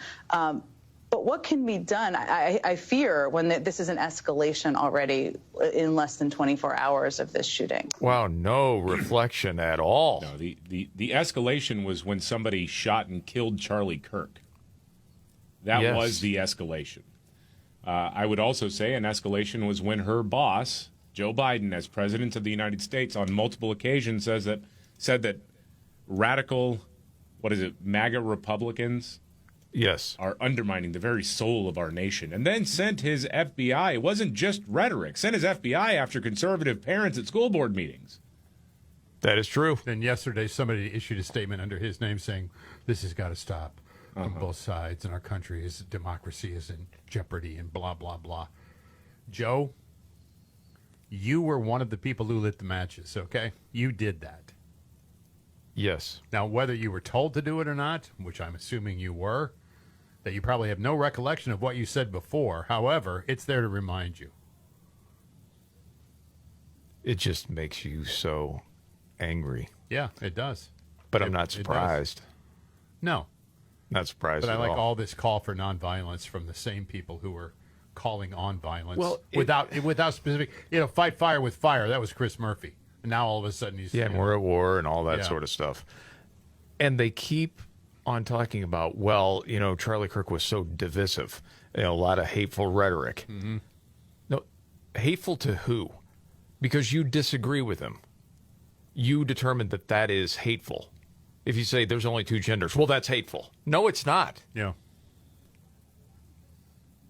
But what can be done? I fear when this is an escalation already in less than 24 hours of this shooting. Wow, no reflection at all. No, the escalation was when somebody shot and killed Charlie Kirk. That was the escalation. I would also say an escalation was when her boss, Joe Biden, as president of the United States, on multiple occasions said that radical, MAGA Republicans, yes, are undermining the very soul of our nation, and then sent his FBI. It wasn't just rhetoric. Sent his FBI after conservative parents at school board meetings. That is true. And yesterday, somebody issued a statement under his name saying, this has got to stop on both sides, and our country's democracy is in jeopardy, and blah, blah, blah. Joe, you were one of the people who lit the matches, okay? You did that. Yes. Now, whether you were told to do it or not, which I'm assuming you were, that you probably have no recollection of what you said before. However, it's there to remind you. It just makes you so angry. Yeah, it does. But I'm not surprised. No. Not surprised But I at like all. all this call for nonviolence from the same people who were calling on violence. Well, without specific, fight fire with fire. That was Chris Murphy. And now all of a sudden he's... Yeah, and we're at war and all that Yeah. sort of stuff. And they keep on talking about, Charlie Kirk was so divisive. A lot of hateful rhetoric. Mm-hmm. No, hateful to who? Because you disagree with him. You determine that is hateful. If you say there's only two genders, well, that's hateful. No, it's not. Yeah.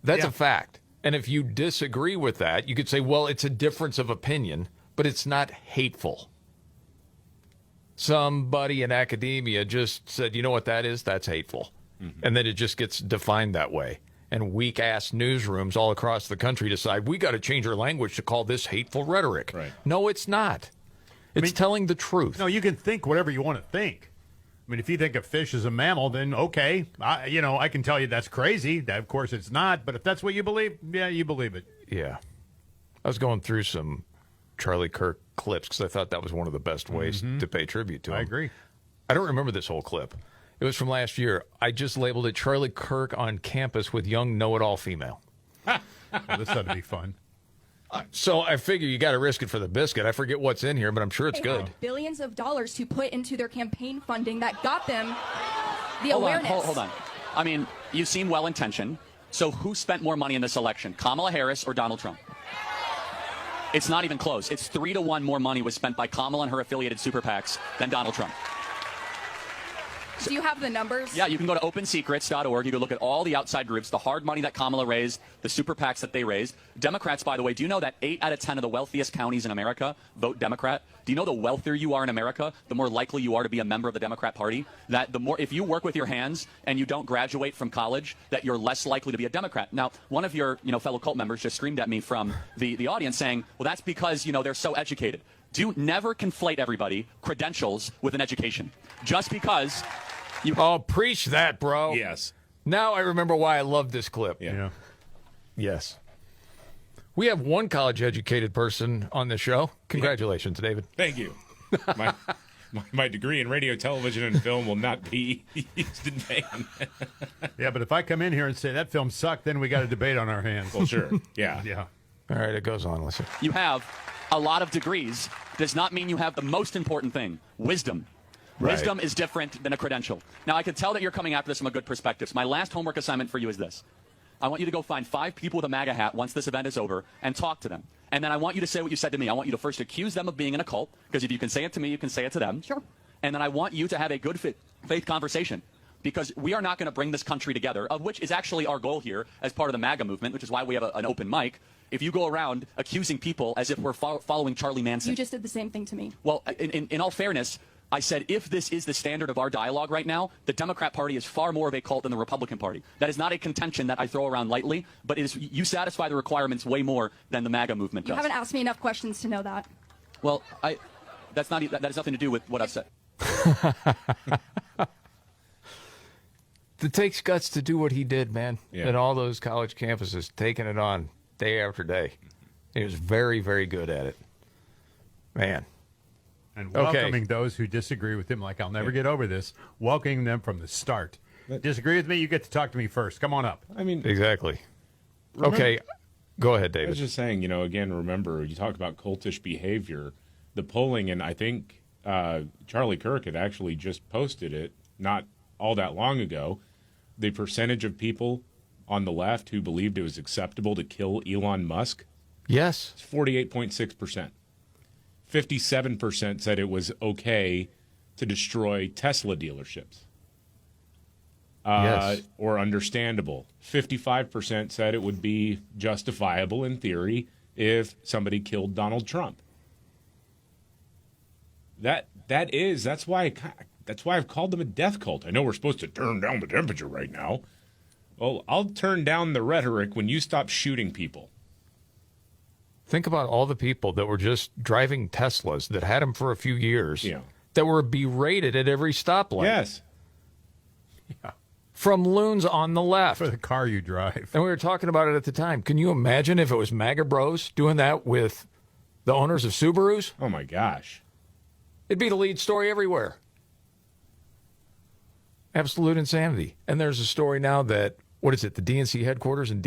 That's a fact. And if you disagree with that, you could say, well, it's a difference of opinion, but it's not hateful. Somebody in academia just said, you know what that is? That's hateful. Mm-hmm. And then it just gets defined that way. And weak-ass newsrooms all across the country decide, we got to change our language to call this hateful rhetoric. Right. No, it's not. It's telling the truth. No, you can think whatever you want to think. I mean, if you think a fish is a mammal, then okay, I can tell you that's crazy. That, of course, it's not. But if that's what you believe, yeah, you believe it. Yeah. I was going through some Charlie Kirk clips because I thought that was one of the best ways to pay tribute to him. I agree. I don't remember this whole clip. It was from last year. I just labeled it Charlie Kirk on campus with young know-it-all female. Well, this ought to be fun. So I figure you got to risk it for the biscuit. I forget what's in here, but I'm sure it's good. Billions of dollars to put into their campaign funding that got them the Hold awareness. on, hold on. I mean, you seem well-intentioned. So who spent more money in this election, Kamala Harris or Donald Trump? It's not even close. It's 3-1 more money was spent by Kamala and her affiliated super PACs than Donald Trump. Do you have the numbers? Yeah, you can go to opensecrets.org. You can look at all the outside groups, the hard money that Kamala raised, the super PACs that they raised. Democrats, by the way, do you know that 8 out of 10 of the wealthiest counties in America vote Democrat? Do you know the wealthier you are in America, the more likely you are to be a member of the Democrat Party? That the more, if you work with your hands and you don't graduate from college, that you're less likely to be a Democrat. Now, one of your fellow cult members just screamed at me from the audience saying, well, that's because, they're so educated. Do never conflate everybody, credentials, with an education. Just because... Oh, preach that, bro. Yes. Now I remember why I love this clip. Yeah. Yes. We have one college-educated person on the show. Congratulations, David. Thank you. My degree in radio, television, and film will not be used in vain. Yeah, but if I come in here and say that film sucked, then we got a debate on our hands. Well, sure. Yeah. Yeah. All right, it goes on. Listen. You have a lot of degrees does not mean you have the most important thing, wisdom. Right. Wisdom is different than a credential. Now, I can tell that you're coming after this from a good perspective. So my last homework assignment for you is this. I want you to go find 5 people with a MAGA hat once this event is over and talk to them. And then I want you to say what you said to me. I want you to first accuse them of being in a cult, because if you can say it to me, you can say it to them. Sure. And then I want you to have a good faith conversation, because we are not going to bring this country together, of which is actually our goal here as part of the MAGA movement, which is why we have an open mic. If you go around accusing people as if we're following Charlie Manson. You just did the same thing to me. Well, in all fairness, I said, if this is the standard of our dialogue right now, the Democrat Party is far more of a cult than the Republican Party. That is not a contention that I throw around lightly, but you satisfy the requirements way more than the MAGA movement does. You haven't asked me enough questions to know that. Well, that has nothing to do with what I've said. It takes guts to do what he did, man. Yeah. And all those college campuses, taking it on day after day. He was very, very good at it. Man. And welcoming those who disagree with him, like I'll never get over this, welcoming them from the start. Disagree with me, you get to talk to me first. Come on up. I mean, exactly. Okay, go ahead, David. I was just saying, again, remember, you talk about cultish behavior, the polling, and I think Charlie Kirk had actually just posted it not all that long ago, the percentage of people on the left who believed it was acceptable to kill Elon Musk Yes. It's 48.6%. 57% said it was okay to destroy Tesla dealerships. Yes. Or understandable. 55% said it would be justifiable in theory if somebody killed Donald Trump. That's why I've called them a death cult. I know we're supposed to turn down the temperature right now. Well, I'll turn down the rhetoric when you stop shooting people. Think about all the people that were just driving Teslas that had them for a few years, that were berated at every stoplight. Yes. Yeah. From loons on the left. For the car you drive. And we were talking about it at the time. Can you imagine if it was MAGA bros doing that with the owners of Subarus? Oh, my gosh. It'd be the lead story everywhere. Absolute insanity. And there's a story now that, what is it, the DNC headquarters in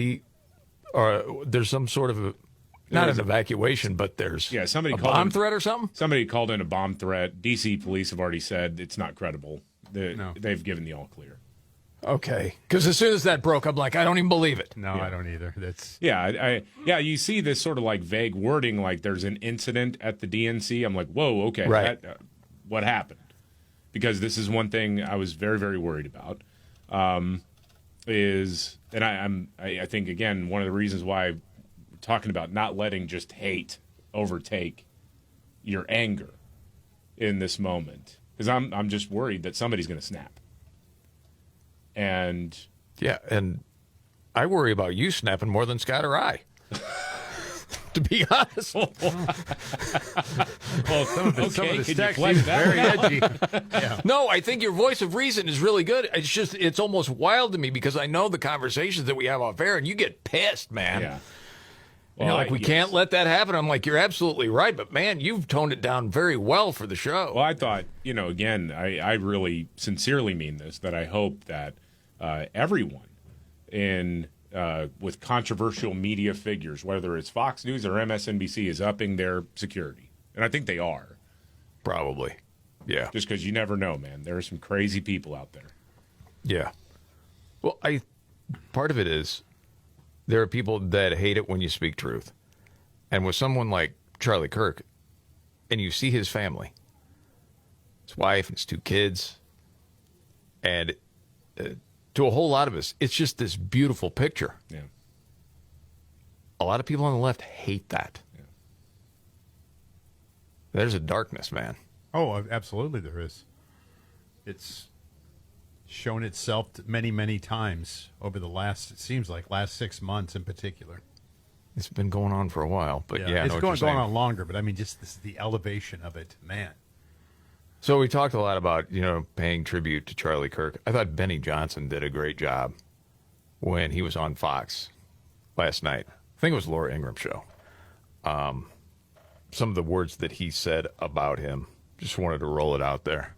there's some sort of not an evacuation, but there's somebody a called bomb threat or something? Somebody called in a bomb threat. D.C. police have already said it's not credible. They've given the all clear. Okay. Because as soon as that broke, I'm like, I don't even believe it. No, I don't either. That's you see this sort of like vague wording, like there's an incident at the DNC. I'm like, whoa, okay. Right. What happened? Because this is one thing I was very, very worried about. I think, again, one of the reasons why we're talking about not letting just hate overtake your anger in this moment. Because I'm just worried that somebody's going to snap. And I worry about you snapping more than Scott or I. To be honest. Well, some of the text seems very edgy. Yeah. No, I think your voice of reason is really good. It's just, it's almost wild to me because I know the conversations that we have off air, and you get pissed, man. Yeah. Well, you're like, we can't let that happen. I'm like, you're absolutely right, but man, you've toned it down very well for the show. Well, I thought, again, I really sincerely mean this, that I hope that everyone with controversial media figures, whether it's Fox News or MSNBC, is upping their security. And I think they are. Probably. Yeah. Just because you never know, man. There are some crazy people out there. Yeah. Well, part of it is there are people that hate it when you speak truth. And with someone like Charlie Kirk, and you see his family, his wife and his 2 kids, and to a whole lot of us, it's just this beautiful picture. Yeah. A lot of people on the left hate that. Yeah. There's a darkness, man. Oh, absolutely there is. It's shown itself many, many times over the last 6 months in particular. It's been going on for a while, but it's going on longer, but I mean, just the elevation of it, man. So we talked a lot about, paying tribute to Charlie Kirk. I thought Benny Johnson did a great job when he was on Fox last night. I think it was Laura Ingram's show. Some of the words that he said about him, just wanted to roll it out there.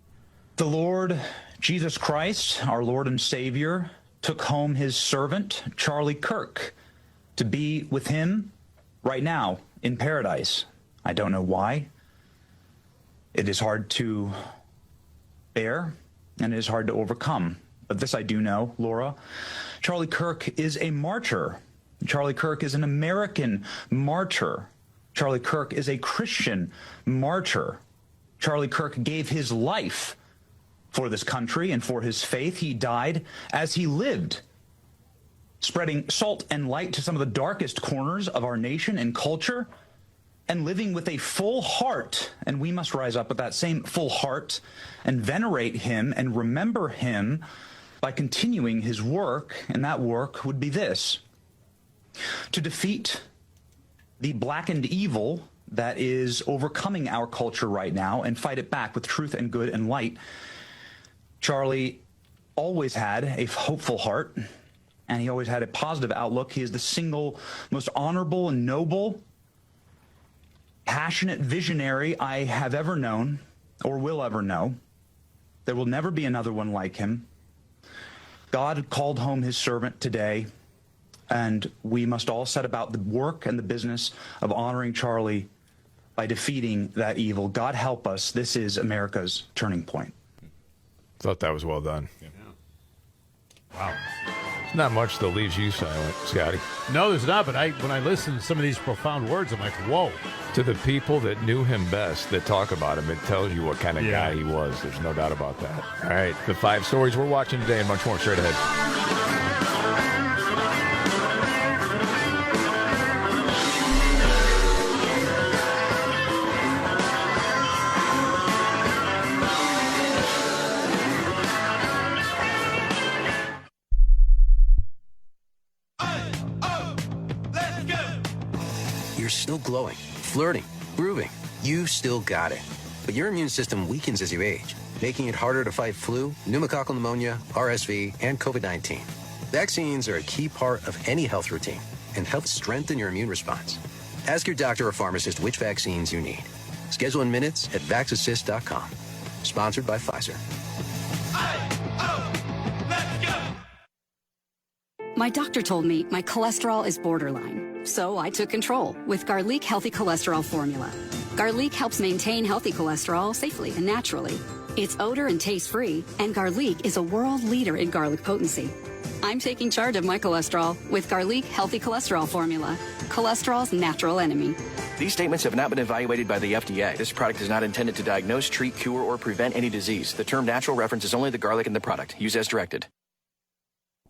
The Lord Jesus Christ, our Lord and Savior, took home his servant, Charlie Kirk, to be with him right now in paradise. I don't know why. It is hard to bear, and it is hard to overcome. But this I do know, Laura. Charlie Kirk is a martyr. Charlie Kirk is an American martyr. Charlie Kirk is a Christian martyr. Charlie Kirk gave his life for this country and for his faith. He died as he lived, spreading salt and light to some of the darkest corners of our nation and culture, and living with a full heart. And we must rise up with that same full heart and venerate him and remember him by continuing his work. And that work would be this: to defeat the blackened evil that is overcoming our culture right now and fight it back with truth and good and light. Charlie always had a hopeful heart, and he always had a positive outlook. He is the single most honorable and noble, passionate visionary I have ever known or will ever know. There will never be another one like him. God called home his servant today, and we must all set about the work and the business of honoring Charlie by defeating that evil. God help us. This is America's turning point. Thought that was well done. Yeah. Wow. Not much that leaves you silent, Scotty. No, there's not, but when I listen to some of these profound words, I'm like, whoa. To the people that knew him best, that talk about him, it tells you what kind of guy he was. There's no doubt about that. All right, the 5 stories we're watching today and much more straight ahead. You're still glowing, flirting, grooving. You still got it. But your immune system weakens as you age, making it harder to fight flu, pneumococcal pneumonia, RSV, and COVID-19. Vaccines are a key part of any health routine and help strengthen your immune response. Ask your doctor or pharmacist which vaccines you need. Schedule in minutes at vaxassist.com. Sponsored by Pfizer. My doctor told me my cholesterol is borderline, so I took control with Garlic Healthy Cholesterol Formula. Garlic helps maintain healthy cholesterol safely and naturally. It's odor and taste free, and Garlic is a world leader in garlic potency. I'm taking charge of my cholesterol with Garlic Healthy Cholesterol Formula, cholesterol's natural enemy. These statements have not been evaluated by the FDA. This product is not intended to diagnose, treat, cure, or prevent any disease. The term natural references only the garlic in the product. Use as directed.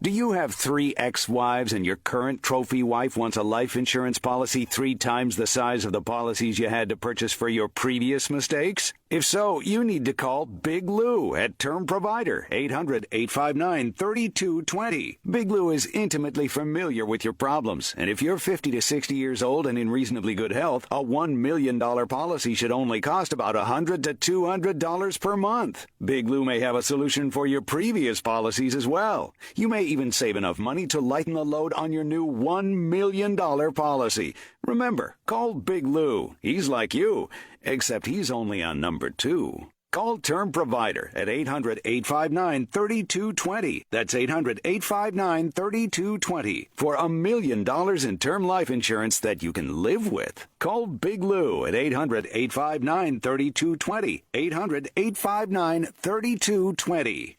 Do you have 3 ex-wives and your current trophy wife wants a life insurance policy 3 times the size of the policies you had to purchase for your previous mistakes? If so, you need to call Big Lou at Term Provider, 800-859-3220. Big Lou is intimately familiar with your problems, and if you're 50 to 60 years old and in reasonably good health, a $1 million policy should only cost about $100 to $200 per month. Big Lou may have a solution for your previous policies as well. You may even save enough money to lighten the load on your new $1 million policy. Remember, call Big Lou. He's like you, except he's only on number 2. Call Term Provider at 800-859-3220. That's 800-859-3220 for $1 million in term life insurance that you can live with. Call Big Lou at 800-859-3220. 800-859-3220.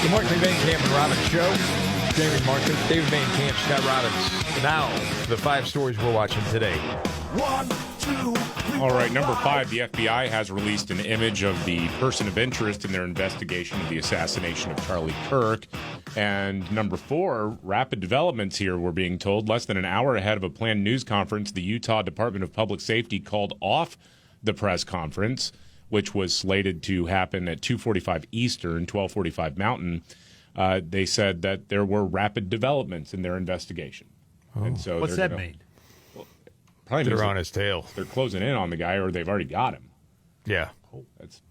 The Markley, Van Camp and Robbins Show. Jamie Markley, David Van Camp, Scott Robbins. Now, the 5 stories we're watching today. 1, 2, 3. All right, number 5, the FBI has released an image of the person of interest in their investigation of the assassination of Charlie Kirk. And number 4, rapid developments here, we're being told. Less than an hour ahead of a planned news conference, the Utah Department of Public Safety called off the press conference, which was slated to happen at 2:45 Eastern, 12:45 Mountain. They said that there were rapid developments in their investigation. Oh. And so what's that mean? Well, probably they're on his tail. They're closing in on the guy, or they've already got him. Yeah. That's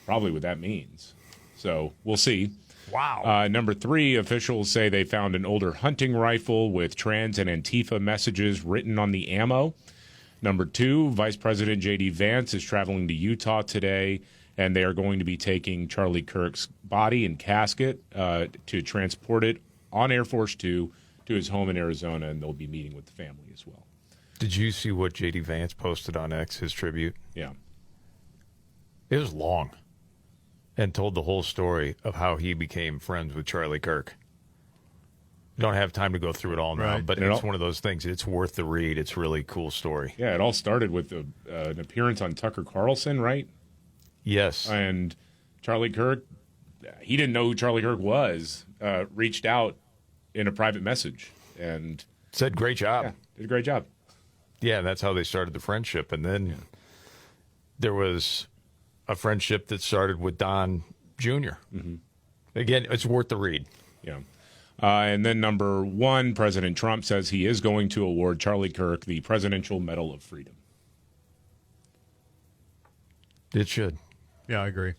probably what that means. So we'll see. Wow. Number 3, officials say they found an older hunting rifle with trans and Antifa messages written on the ammo. Number 2, Vice President J.D. Vance is traveling to Utah today, and they are going to be taking Charlie Kirk's body and casket to transport it on Air Force 2 to his home in Arizona, and they'll be meeting with the family as well. Did you see what J.D. Vance posted on X, his tribute? Yeah. It was long and told the whole story of how he became friends with Charlie Kirk. We don't have time to go through it all now, but it's one of those things. It's worth the read. It's a really cool story. Yeah, it all started with an appearance on Tucker Carlson, right? Yes. And Charlie Kirk, he didn't know who Charlie Kirk was, reached out in a private message and said, great job. Yeah, did a great job. Yeah, that's how they started the friendship. And then there was a friendship that started with Don Jr. Mm-hmm. Again, it's worth the read. Yeah. And then number 1, President Trump says he is going to award Charlie Kirk the Presidential Medal of Freedom. It should. Yeah, I agree.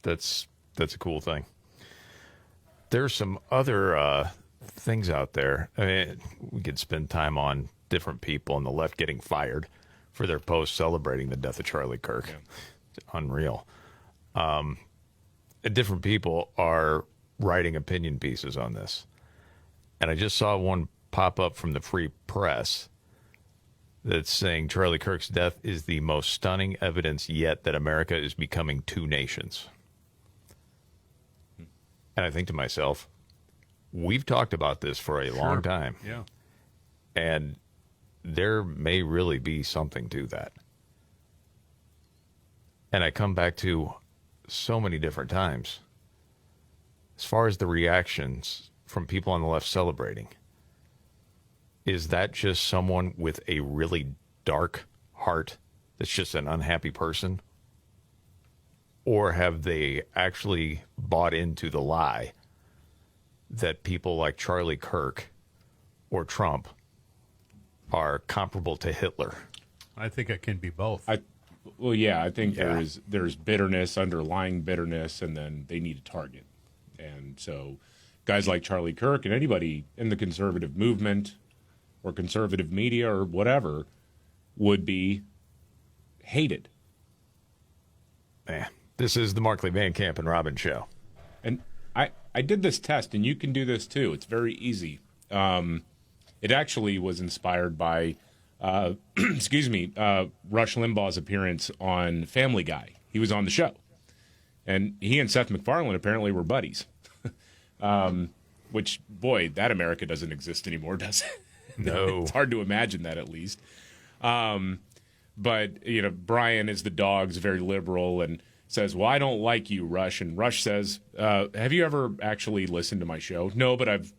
That's a cool thing. There's some other things out there. I mean, we could spend time on different people on the left getting fired for their posts celebrating the death of Charlie Kirk. Yeah. It's unreal. Different people are writing opinion pieces on this. And I just saw one pop up from the Free Press that's saying Charlie Kirk's death is the most stunning evidence yet that America is becoming two nations. And I think to myself, we've talked about this for a long time. Yeah. And there may really be something to that. And I come back to so many different times. As far as the reactions from people on the left celebrating, is that just someone with a really dark heart that's just an unhappy person? Or have they actually bought into the lie that people like Charlie Kirk or Trump are comparable to Hitler? I think it can be both. I think there's bitterness, underlying bitterness, and then they need a target. And so guys like Charlie Kirk and anybody in the conservative movement or conservative media or whatever would be hated. Man, this is the Markley, Van Camp, and Robbins show. And I did this test, and you can do this too. It's very easy. It actually was inspired by, Rush Limbaugh's appearance on Family Guy. He was on the show. And he and Seth MacFarlane apparently were buddies. Which, boy, that America doesn't exist anymore, does it? No. It's hard to imagine that, at least. But, Brian is the dog's very liberal and says, well, I don't like you, Rush. And Rush says, have you ever actually listened to my show? No, but I've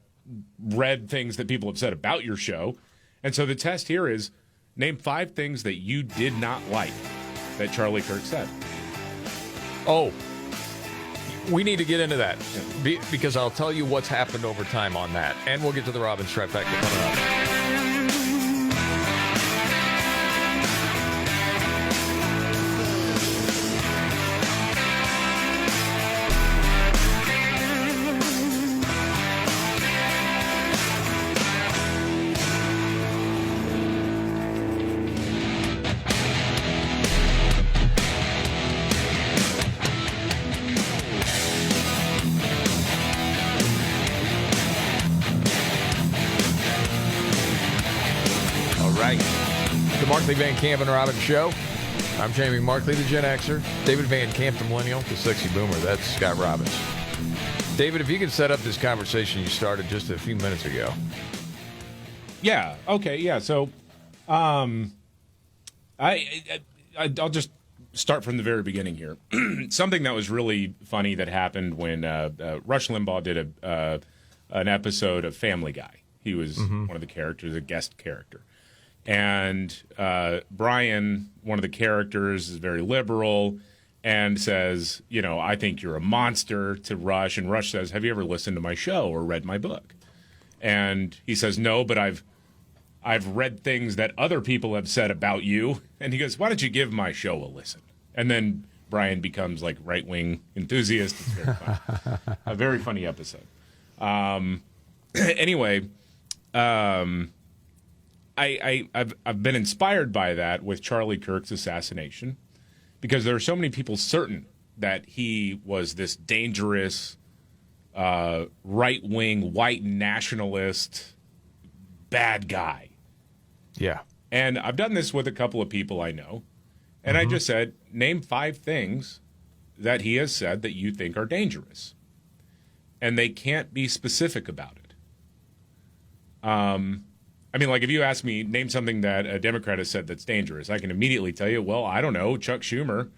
read things that people have said about your show. And so the test here is name 5 things that you did not like that Charlie Kirk said. Oh, we need to get into that because I'll tell you what's happened over time on that. And we'll get to the Robbins trifecta coming up. Markley, Van Camp, and Robbins show. I'm Jamie Markley, the Gen Xer. David Van Camp, the Millennial, the Sexy Boomer. That's Scott Robbins. David, if you could set up this conversation you started just a few minutes ago. Yeah. Okay. Yeah. So, I'll just start from the very beginning here. Something that was really funny that happened when Rush Limbaugh did an episode of Family Guy. He was one of the characters, a guest character. And Brian, one of the characters, is very liberal and says, I think you're a monster to Rush. And Rush says, have you ever listened to my show or read my book? And he says, no, but I've read things that other people have said about you. And he goes, why don't you give my show a listen? And then Brian becomes like right-wing enthusiast. It's very funny. A very funny episode. Anyway, I've been inspired by that with Charlie Kirk's assassination because there are so many people certain that he was this dangerous right-wing white nationalist bad guy. Yeah. And I've done this with a couple of people I know, and I just said, name 5 things that he has said that you think are dangerous. And they can't be specific about it. Like if you ask me, name something that a Democrat has said that's dangerous, I can immediately tell you, well, I don't know, Chuck Schumer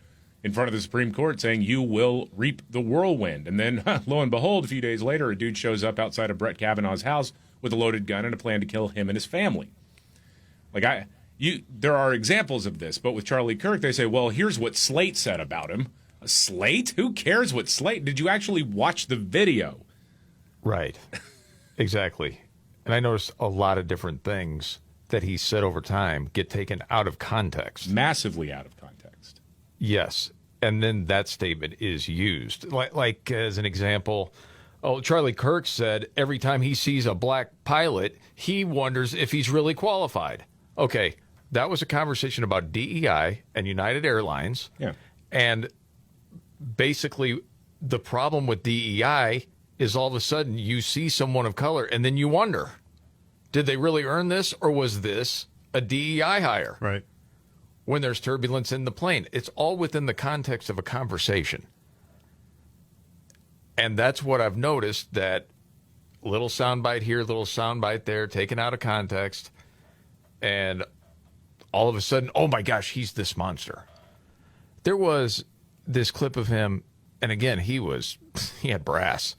in front of the Supreme Court saying you will reap the whirlwind. And then, lo and behold, a few days later, a dude shows up outside of Brett Kavanaugh's house with a loaded gun and a plan to kill him and his family. There are examples of this, but with Charlie Kirk, they say, well, here's what Slate said about him. A Slate? Who cares what Slate? Did you actually watch the video? Right. Exactly. And I noticed a lot of different things that he said over time get taken out of context. Massively out of context. Yes. And then that statement is used. Like as an example, Charlie Kirk said every time he sees a black pilot, he wonders if he's really qualified. Okay, that was a conversation about DEI and United Airlines. Yeah. And basically the problem with DEI is all of a sudden you see someone of color and then you wonder, did they really earn this or was this a DEI hire. Right. When there's turbulence in the plane. It's all within the context of a conversation. And that's what I've noticed, that little soundbite here, little soundbite there, taken out of context, and all of a sudden, oh my gosh, he's this monster. There was this clip of him, and again, he had brass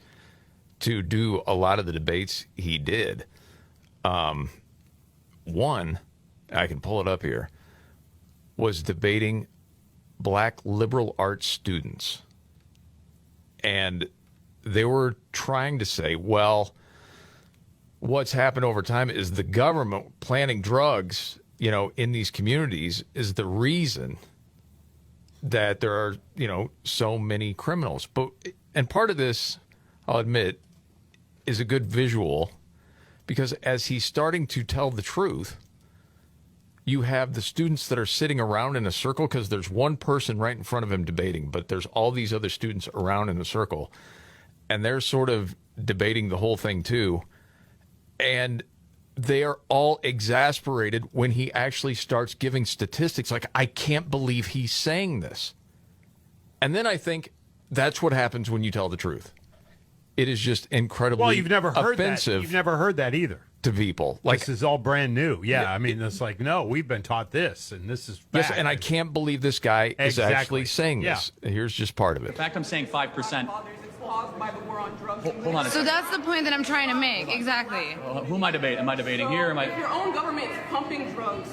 to do a lot of the debates he did. One, I can pull it up here, was debating black liberal arts students. And they were trying to say, well, what's happened over time is the government planting drugs, in these communities is the reason that there are, so many criminals. And part of this, I'll admit, is a good visual, because as he's starting to tell the truth, you have the students that are sitting around in a circle, because there's one person right in front of him debating, but there's all these other students around in a circle. And they're sort of debating the whole thing too. And they are all exasperated when he actually starts giving statistics like, I can't believe he's saying this. And then I think that's what happens when you tell the truth. It is just incredibly you've never heard offensive. That. You've never heard that either. To people. This is all brand new. Yeah, I mean, it's like, no, we've been taught this, and this is fact. Yes, and I can't believe this guy is actually saying this. Here's just part of it. The fact I'm saying 5%. Caused by the war on drugs. Hold on a So second. that's the point that I'm trying to make. Exactly. Who am I debating? Am I debating here? If your own government is pumping drugs.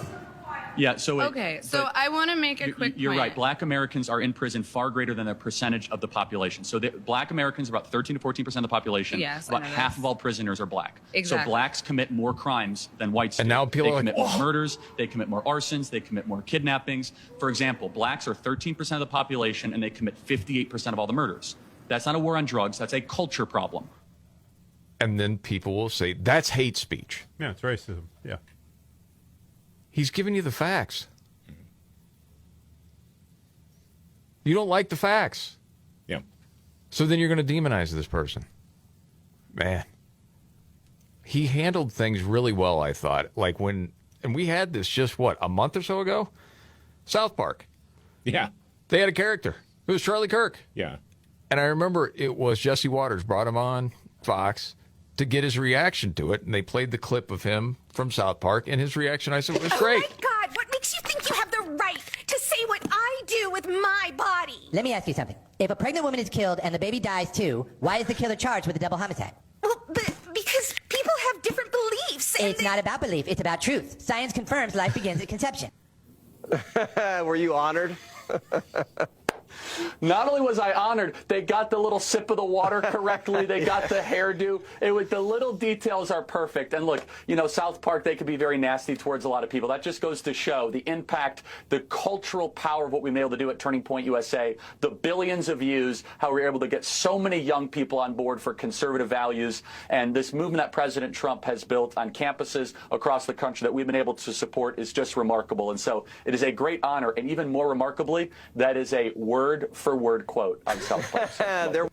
Yeah, so... Okay, so I want to make a quick You're point. right. Black Americans are in prison far greater than the percentage of the population. So Black Americans are about 13 to 14% of the population. Yes, about half of all prisoners are black. Exactly. So blacks commit more crimes than whites do. And now people they are commit like, more murders, they commit more arsons, they commit more kidnappings. For example, blacks are 13% of the population, and they commit 58% of all the murders. That's not a war on drugs. That's a culture problem. And then people will say, that's hate speech. Yeah, it's racism. Yeah. He's giving you the facts. You don't like the facts. Yeah. So then you're going to demonize this person. Man. He handled things really well, I thought. Like and we had this just, a month or so ago? South Park. Yeah. They had a character. It was Charlie Kirk. Yeah. And I remember it was Jesse Waters brought him on Fox to get his reaction to it. And they played the clip of him from South Park. And his reaction, I said, was great. Oh, my God. What makes you think you have the right to say what I do with my body? Let me ask you something. If a pregnant woman is killed and the baby dies too, why is the killer charged with a double homicide? Well, because people have different beliefs. It's not about belief. It's about truth. Science confirms life begins at conception. Were you honored? Not only was I honored, they got the little sip of the water correctly. They got the hairdo. The little details are perfect. And look, South Park, they could be very nasty towards a lot of people. That just goes to show the impact, the cultural power of what we've been able to do at Turning Point USA, the billions of views, how we're able to get so many young people on board for conservative values, and this movement that President Trump has built on campuses across the country that we've been able to support is just remarkable. And so it is a great honor. And even more remarkably, that is a word-for-word quote on South Park.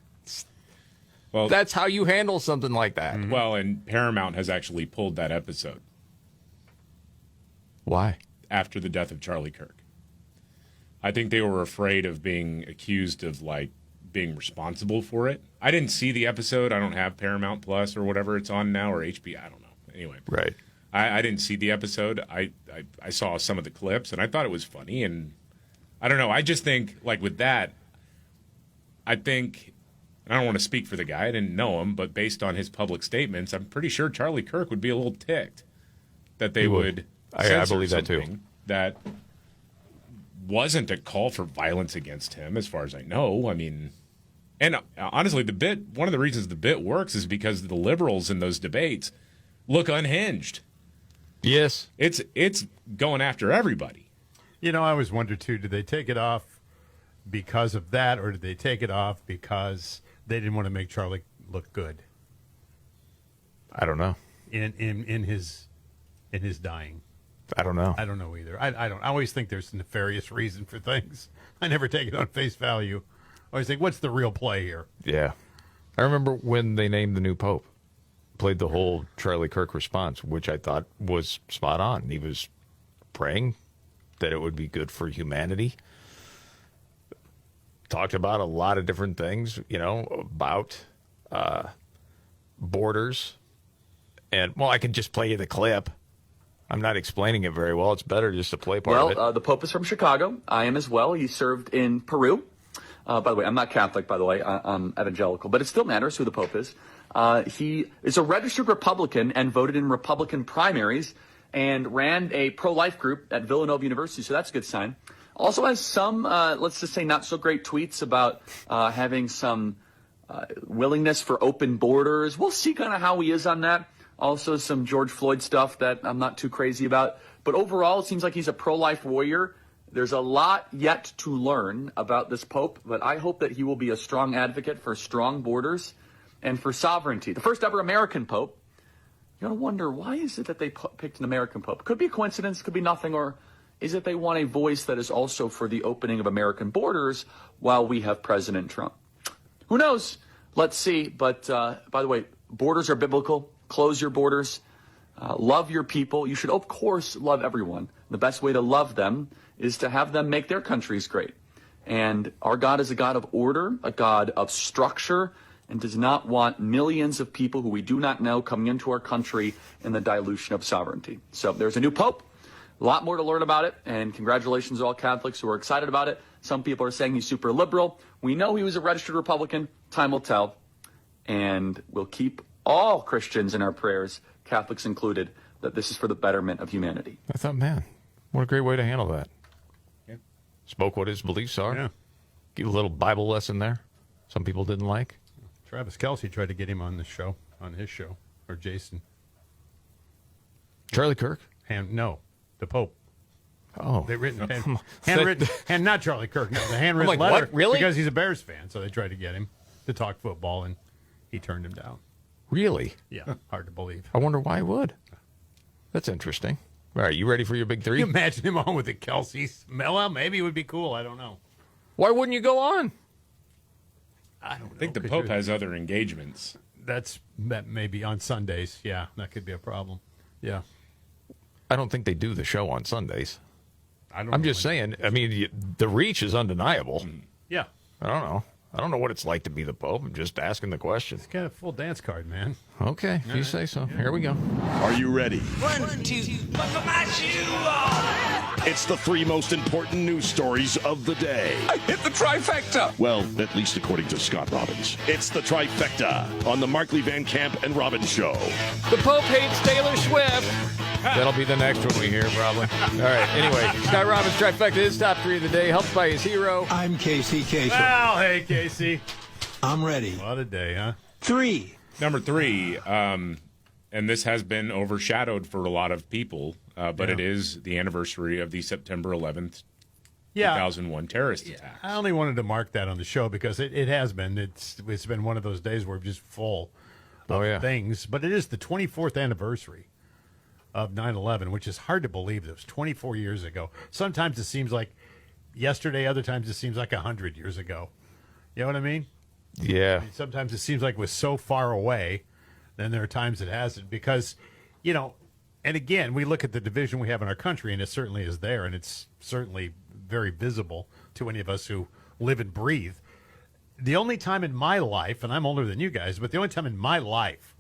Well, that's how you handle something like that. Mm-hmm. Well, and Paramount has actually pulled that episode. Why? After the death of Charlie Kirk. I think they were afraid of being accused of, being responsible for it. I didn't see the episode. I don't have Paramount Plus or whatever it's on now, or HBO. I don't know. Anyway. Right. I didn't see the episode. I saw some of the clips, and I thought it was funny, and I don't know. I just think, with that, I don't want to speak for the guy. I didn't know him, but based on his public statements, I'm pretty sure Charlie Kirk would be a little ticked that they would I believe that too. That wasn't a call for violence against him, as far as I know. I mean, and honestly, one of the reasons the bit works is because the liberals in those debates look unhinged. Yes. It's going after everybody. I always wonder, too, did they take it off because of that, or did they take it off because they didn't want to make Charlie look good? I don't know. In his dying. I don't know. I don't know either. I always think there's a nefarious reason for things. I never take it on face value. I always think, what's the real play here? Yeah. I remember when they named the new pope. Played the whole Charlie Kirk response, which I thought was spot on. He was praying that it would be good for humanity. Talked about a lot of different things, about borders. And, well, I can just play you the clip. I'm not explaining it very well. It's better just to play part of it. The Pope is from Chicago. I am as well. He served in Peru. By the way, I'm not Catholic, by the way. I'm evangelical. But it still matters who the Pope is. He is a registered Republican and voted in Republican primaries and ran a pro-life group at Villanova University, so that's a good sign. Also has some, let's just say, not so great tweets about having some willingness for open borders. We'll see kind of how he is on that. Also some George Floyd stuff that I'm not too crazy about. But overall, it seems like he's a pro-life warrior. There's a lot yet to learn about this Pope, but I hope that he will be a strong advocate for strong borders and for sovereignty. The first ever American Pope. You're going to wonder, why is it that they picked an American Pope? Could be a coincidence, could be nothing, or is it they want a voice that is also for the opening of American borders while we have President Trump? Who knows? Let's see. But by the way, borders are biblical. Close your borders. Love your people. You should, of course, love everyone. The best way to love them is to have them make their countries great. And our God is a God of order, a God of structure, and does not want millions of people who we do not know coming into our country in the dilution of sovereignty. So there's a new Pope. A lot more to learn about it, and congratulations to all Catholics who are excited about it. Some people are saying he's super liberal. We know he was a registered Republican. Time will tell. And we'll keep all Christians in our prayers, Catholics included, that this is for the betterment of humanity. I thought, man, what a great way to handle that. Yeah. Spoke what his beliefs are. Yeah. Give a little Bible lesson there. Some people didn't like. Travis Kelce tried to get him on his show, or Jason. Charlie Kirk? No, the Pope. Oh. They handwritten, and not Charlie Kirk, no, the handwritten letter. What? Really? Because he's a Bears fan, so they tried to get him to talk football, and he turned him down. Really? Yeah, hard to believe. I wonder why he would. That's interesting. All right, you ready for your big three? Can you imagine him on with the Kelce's? Well, maybe it would be cool. I don't know. Why wouldn't you go on? I don't know. I think the Pope has other engagements. That maybe on Sundays. Yeah, that could be a problem. Yeah. I don't think they do the show on Sundays. I'm just saying. I mean, the reach is undeniable. Yeah. I don't know. I don't know what it's like to be the Pope. I'm just asking the question. He's got a full dance card, man. Okay, if you say so. Here we go. Are you ready? 1, 2, buckle my shoe on. It's the 3 most important news stories of the day. I hit the trifecta. Well, at least according to Scott Robbins. It's the trifecta on the Markley, Van Camp, and Robbins Show. The Pope hates Taylor Swift. That'll be the next one we hear, probably. All right, anyway, Scott Robbins trifecta, his top 3 of the day, helped by his hero. I'm Casey Kasem. Well, hey, Casey. I'm ready. What a day, huh? 3. Number 3, and this has been overshadowed for a lot of people, but it is the anniversary of the September 11th, 2001 terrorist attack. I only wanted to mark that on the show because it has been. It's been one of those days where we're just full of things. But it is the 24th anniversary of 9/11, which is hard to believe. That was 24 years ago. Sometimes it seems like yesterday. Other times it seems like 100 years ago. You know what I mean? Yeah. I mean, sometimes it seems like it was so far away. Then there are times it hasn't because, and again, we look at the division we have in our country, and it certainly is there, and it's certainly very visible to any of us who live and breathe. The only time in my life, and I'm older than you guys, but the only time in my life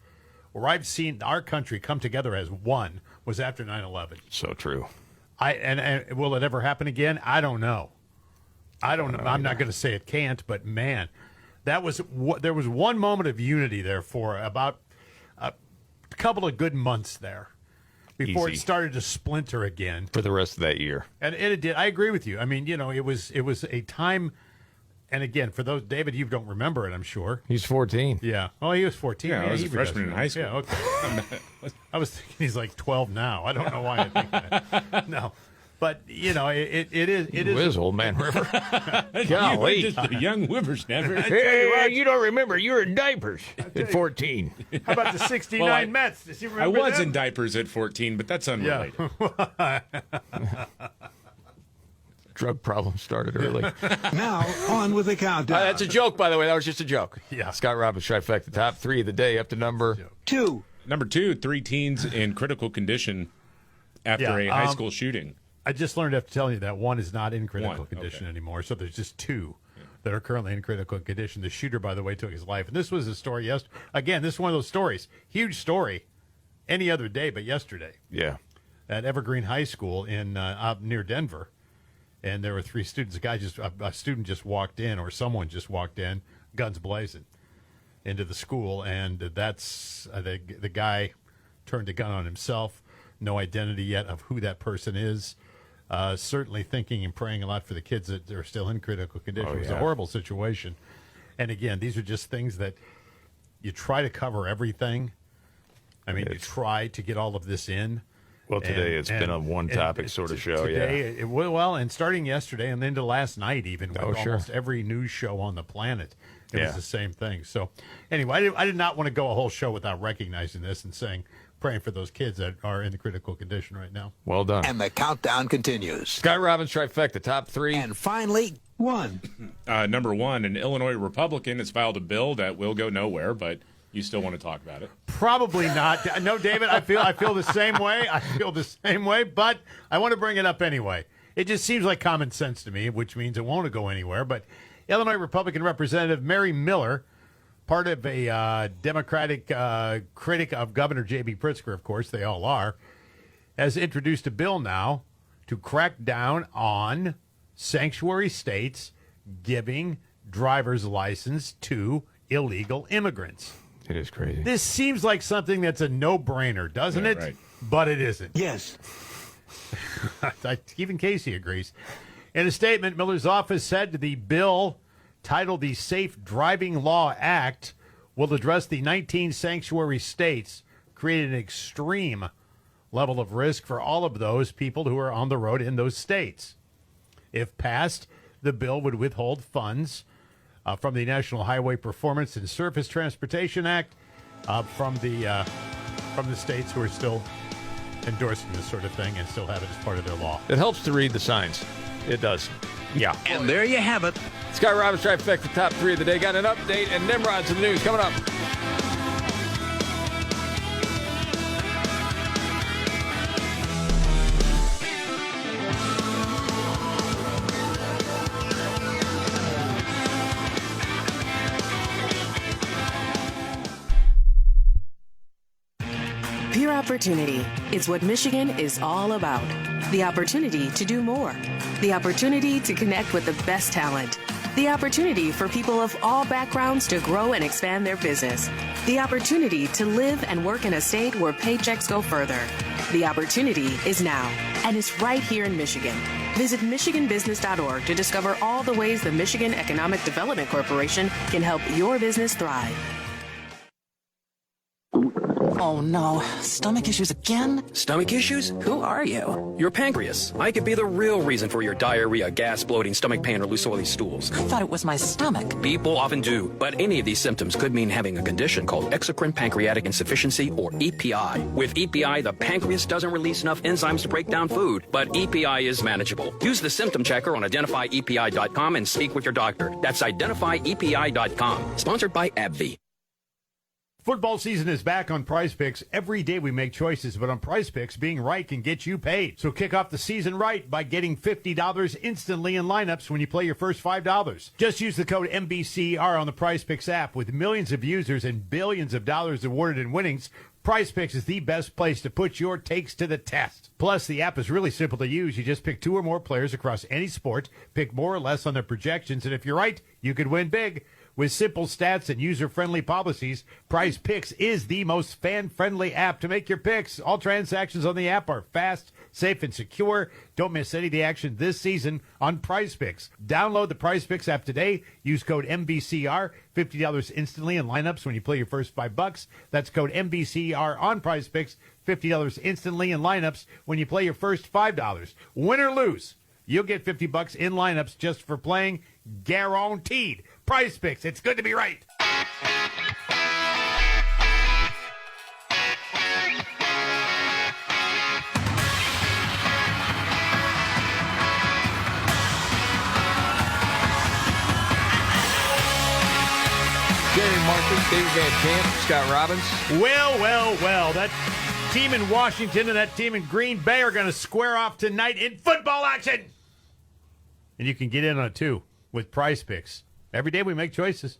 where I've seen our country come together as one was after 9/11. So true. And will it ever happen again? I don't know. I don't know. I'm not going to say it can't, but man, there was one moment of unity there for about a couple of good months there before it started to splinter again for the rest of that year. And it did. I agree with you. I mean, it was a time. And again, for those, David, you don't remember it, I'm sure. He's 14. Yeah. Oh, he was 14. Yeah, I was a freshman in high school. Yeah, okay. I was thinking he's like 12 now. I don't know why I think that. No. But, it is. It is old man River. Golly. You were just a young whippersnapper. Hey, you don't remember. You were in diapers at 14. How about the 69 Mets? Does he remember I was them? in diapers at 14, but that's unrelated. Yeah. Drug problem started early. Now, on with the countdown. That's a joke, by the way. That was just a joke. Yeah. Scott Robbins trifecta. Top 3 of the day up to number 2. Number 2, 3 teens in critical condition after a high school shooting. I just learned after telling you that one is not in critical condition anymore. So there's just two that are currently in critical condition. The shooter, by the way, took his life. And this was a story again, this is one of those stories. Huge story any other day, but yesterday. Yeah. At Evergreen High School in out near Denver. And there were three students. A student just walked in, or someone just walked in, guns blazing, into the school. And that's the guy turned a gun on himself. No identity yet of who that person is. Certainly thinking and praying a lot for the kids that are still in critical condition. It was a horrible situation. And again, these are just things that you try to cover everything. I mean, you try to get all of this in. Well, today it's been a one-topic sort of show, today, and starting yesterday and into last night even, with almost every news show on the planet, it was the same thing. So anyway, I did not want to go a whole show without recognizing this and praying for those kids that are in the critical condition right now. Well done. And the countdown continues. Scott Robbins trifecta, top three. And finally, one. Number one, an Illinois Republican has filed a bill that will go nowhere, but you still want to talk about it? Probably not. No, David, I feel the same way. I feel the same way, but I want to bring it up anyway. It just seems like common sense to me, which means it won't go anywhere. But Illinois Republican Representative Mary Miller, part of a Democratic critic of Governor J.B. Pritzker, of course, they all are, has introduced a bill now to crack down on sanctuary states giving driver's license to illegal immigrants. It is crazy. This seems like something that's a no-brainer, doesn't it? Right. But it isn't. Yes. Even Casey agrees. In a statement, Miller's office said the bill, titled the Safe Driving Law Act, will address the 19 sanctuary states, creating an extreme level of risk for all of those people who are on the road in those states. If passed, the bill would withhold funds from the National Highway Performance and Surface Transportation Act, from the states who are still endorsing this sort of thing and still have it as part of their law. It helps to read the signs. It does. Yeah. And there you have it. Scott Robbins trifecta, top three of the day. Got an update and Nimrods in the news coming up. Pure opportunity. It's what Michigan is all about. The opportunity to do more. The opportunity to connect with the best talent. The opportunity for people of all backgrounds to grow and expand their business. The opportunity to live and work in a state where paychecks go further. The opportunity is now, and it's right here in Michigan. Visit MichiganBusiness.org to discover all the ways the Michigan Economic Development Corporation can help your business thrive. Oh no, stomach issues again? Stomach issues? Who are you? Your pancreas. I could be the real reason for your diarrhea, gas, bloating, stomach pain, or loose oily stools. I thought it was my stomach. People often do, but any of these symptoms could mean having a condition called exocrine pancreatic insufficiency, or EPI. With EPI, the pancreas doesn't release enough enzymes to break down food, but EPI is manageable. Use the symptom checker on identifyepi.com and speak with your doctor. That's identifyepi.com. Sponsored by AbbVie. Football season is back on Prize Picks. Every day we make choices, but on Prize Picks, being right can get you paid. So kick off the season right by getting $50 instantly in lineups when you play your first $5. Just use the code MVCR on the Prize Picks app. With millions of users and billions of dollars awarded in winnings, Prize Picks is the best place to put your takes to the test. Plus, the app is really simple to use. You just pick two or more players across any sport, pick more or less on their projections, and if you're right, you could win big. With simple stats and user-friendly policies, Prize Picks is the most fan-friendly app to make your picks. All transactions on the app are fast, safe, and secure. Don't miss any of the action this season on Prize Picks. Download the Prize Picks app today. Use code MVCR, $50 instantly in lineups when you play your first $5. That's code MVCR on Prize Picks, $50 instantly in lineups when you play your first $5. Win or lose, you'll get $50 in lineups just for playing, guaranteed. Prize Picks, it's good to be right. Jamie Marcus, David Van Camp, Scott Robbins. Well, that team in Washington and that team in Green Bay are going to square off tonight in football action. And you can get in on it, too, with Prize Picks. Every day we make choices.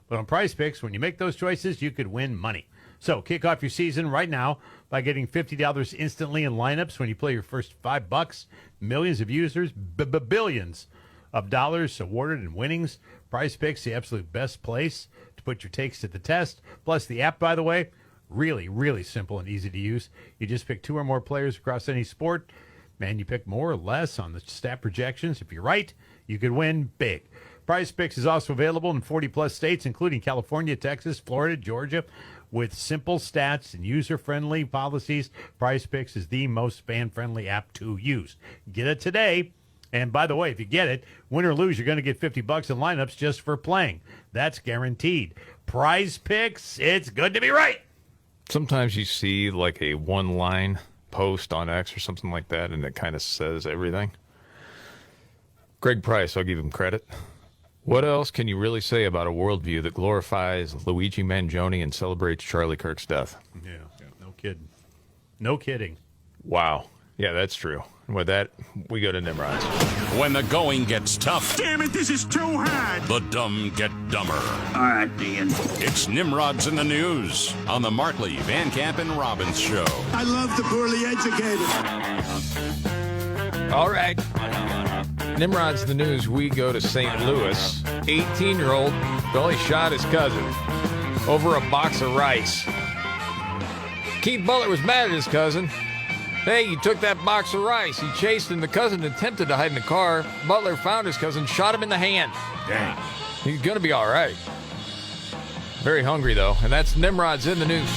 But on Prize Picks, when you make those choices, you could win money. So kick off your season right now by getting $50 instantly in lineups when you play your first $5. Millions of users, billions of dollars awarded in winnings. Prize Picks, the absolute best place to put your takes to the test. Plus the app, by the way, really, really simple and easy to use. You just pick 2 or more players across any sport, and you pick more or less on the stat projections. If you're right, you could win big. Prize Picks is also available in 40-plus states, including California, Texas, Florida, Georgia. With simple stats and user-friendly policies, Prize Picks is the most fan-friendly app to use. Get it today. And by the way, if you get it, win or lose, you're going to get $50 in lineups just for playing. That's guaranteed. Prize Picks, it's good to be right. Sometimes you see like a one-line post on X or something like that, and it kind of says everything. Greg Price, I'll give him credit. What else can you really say about a worldview that glorifies Luigi Mangione and celebrates Charlie Kirk's death? Yeah, no kidding. No kidding. Wow. Yeah, that's true. And with that, we go to Nimrods. When the going gets tough, Damn it, this is too hard. the dumb get dumber. All right, Ian. It's Nimrods in the News on the Markley, Van Camp, and Robbins Show. I love the poorly educated. All right. Nimrod's in the News. We go to St. Louis. 18-year-old Billy shot his cousin over a box of rice. Keith Butler was mad at his cousin. Hey, you took that box of rice. He chased him. The cousin attempted to hide in the car. Butler found his cousin, shot him in the hand. Dang. He's going to be all right. Very hungry, though. And that's Nimrod's in the News.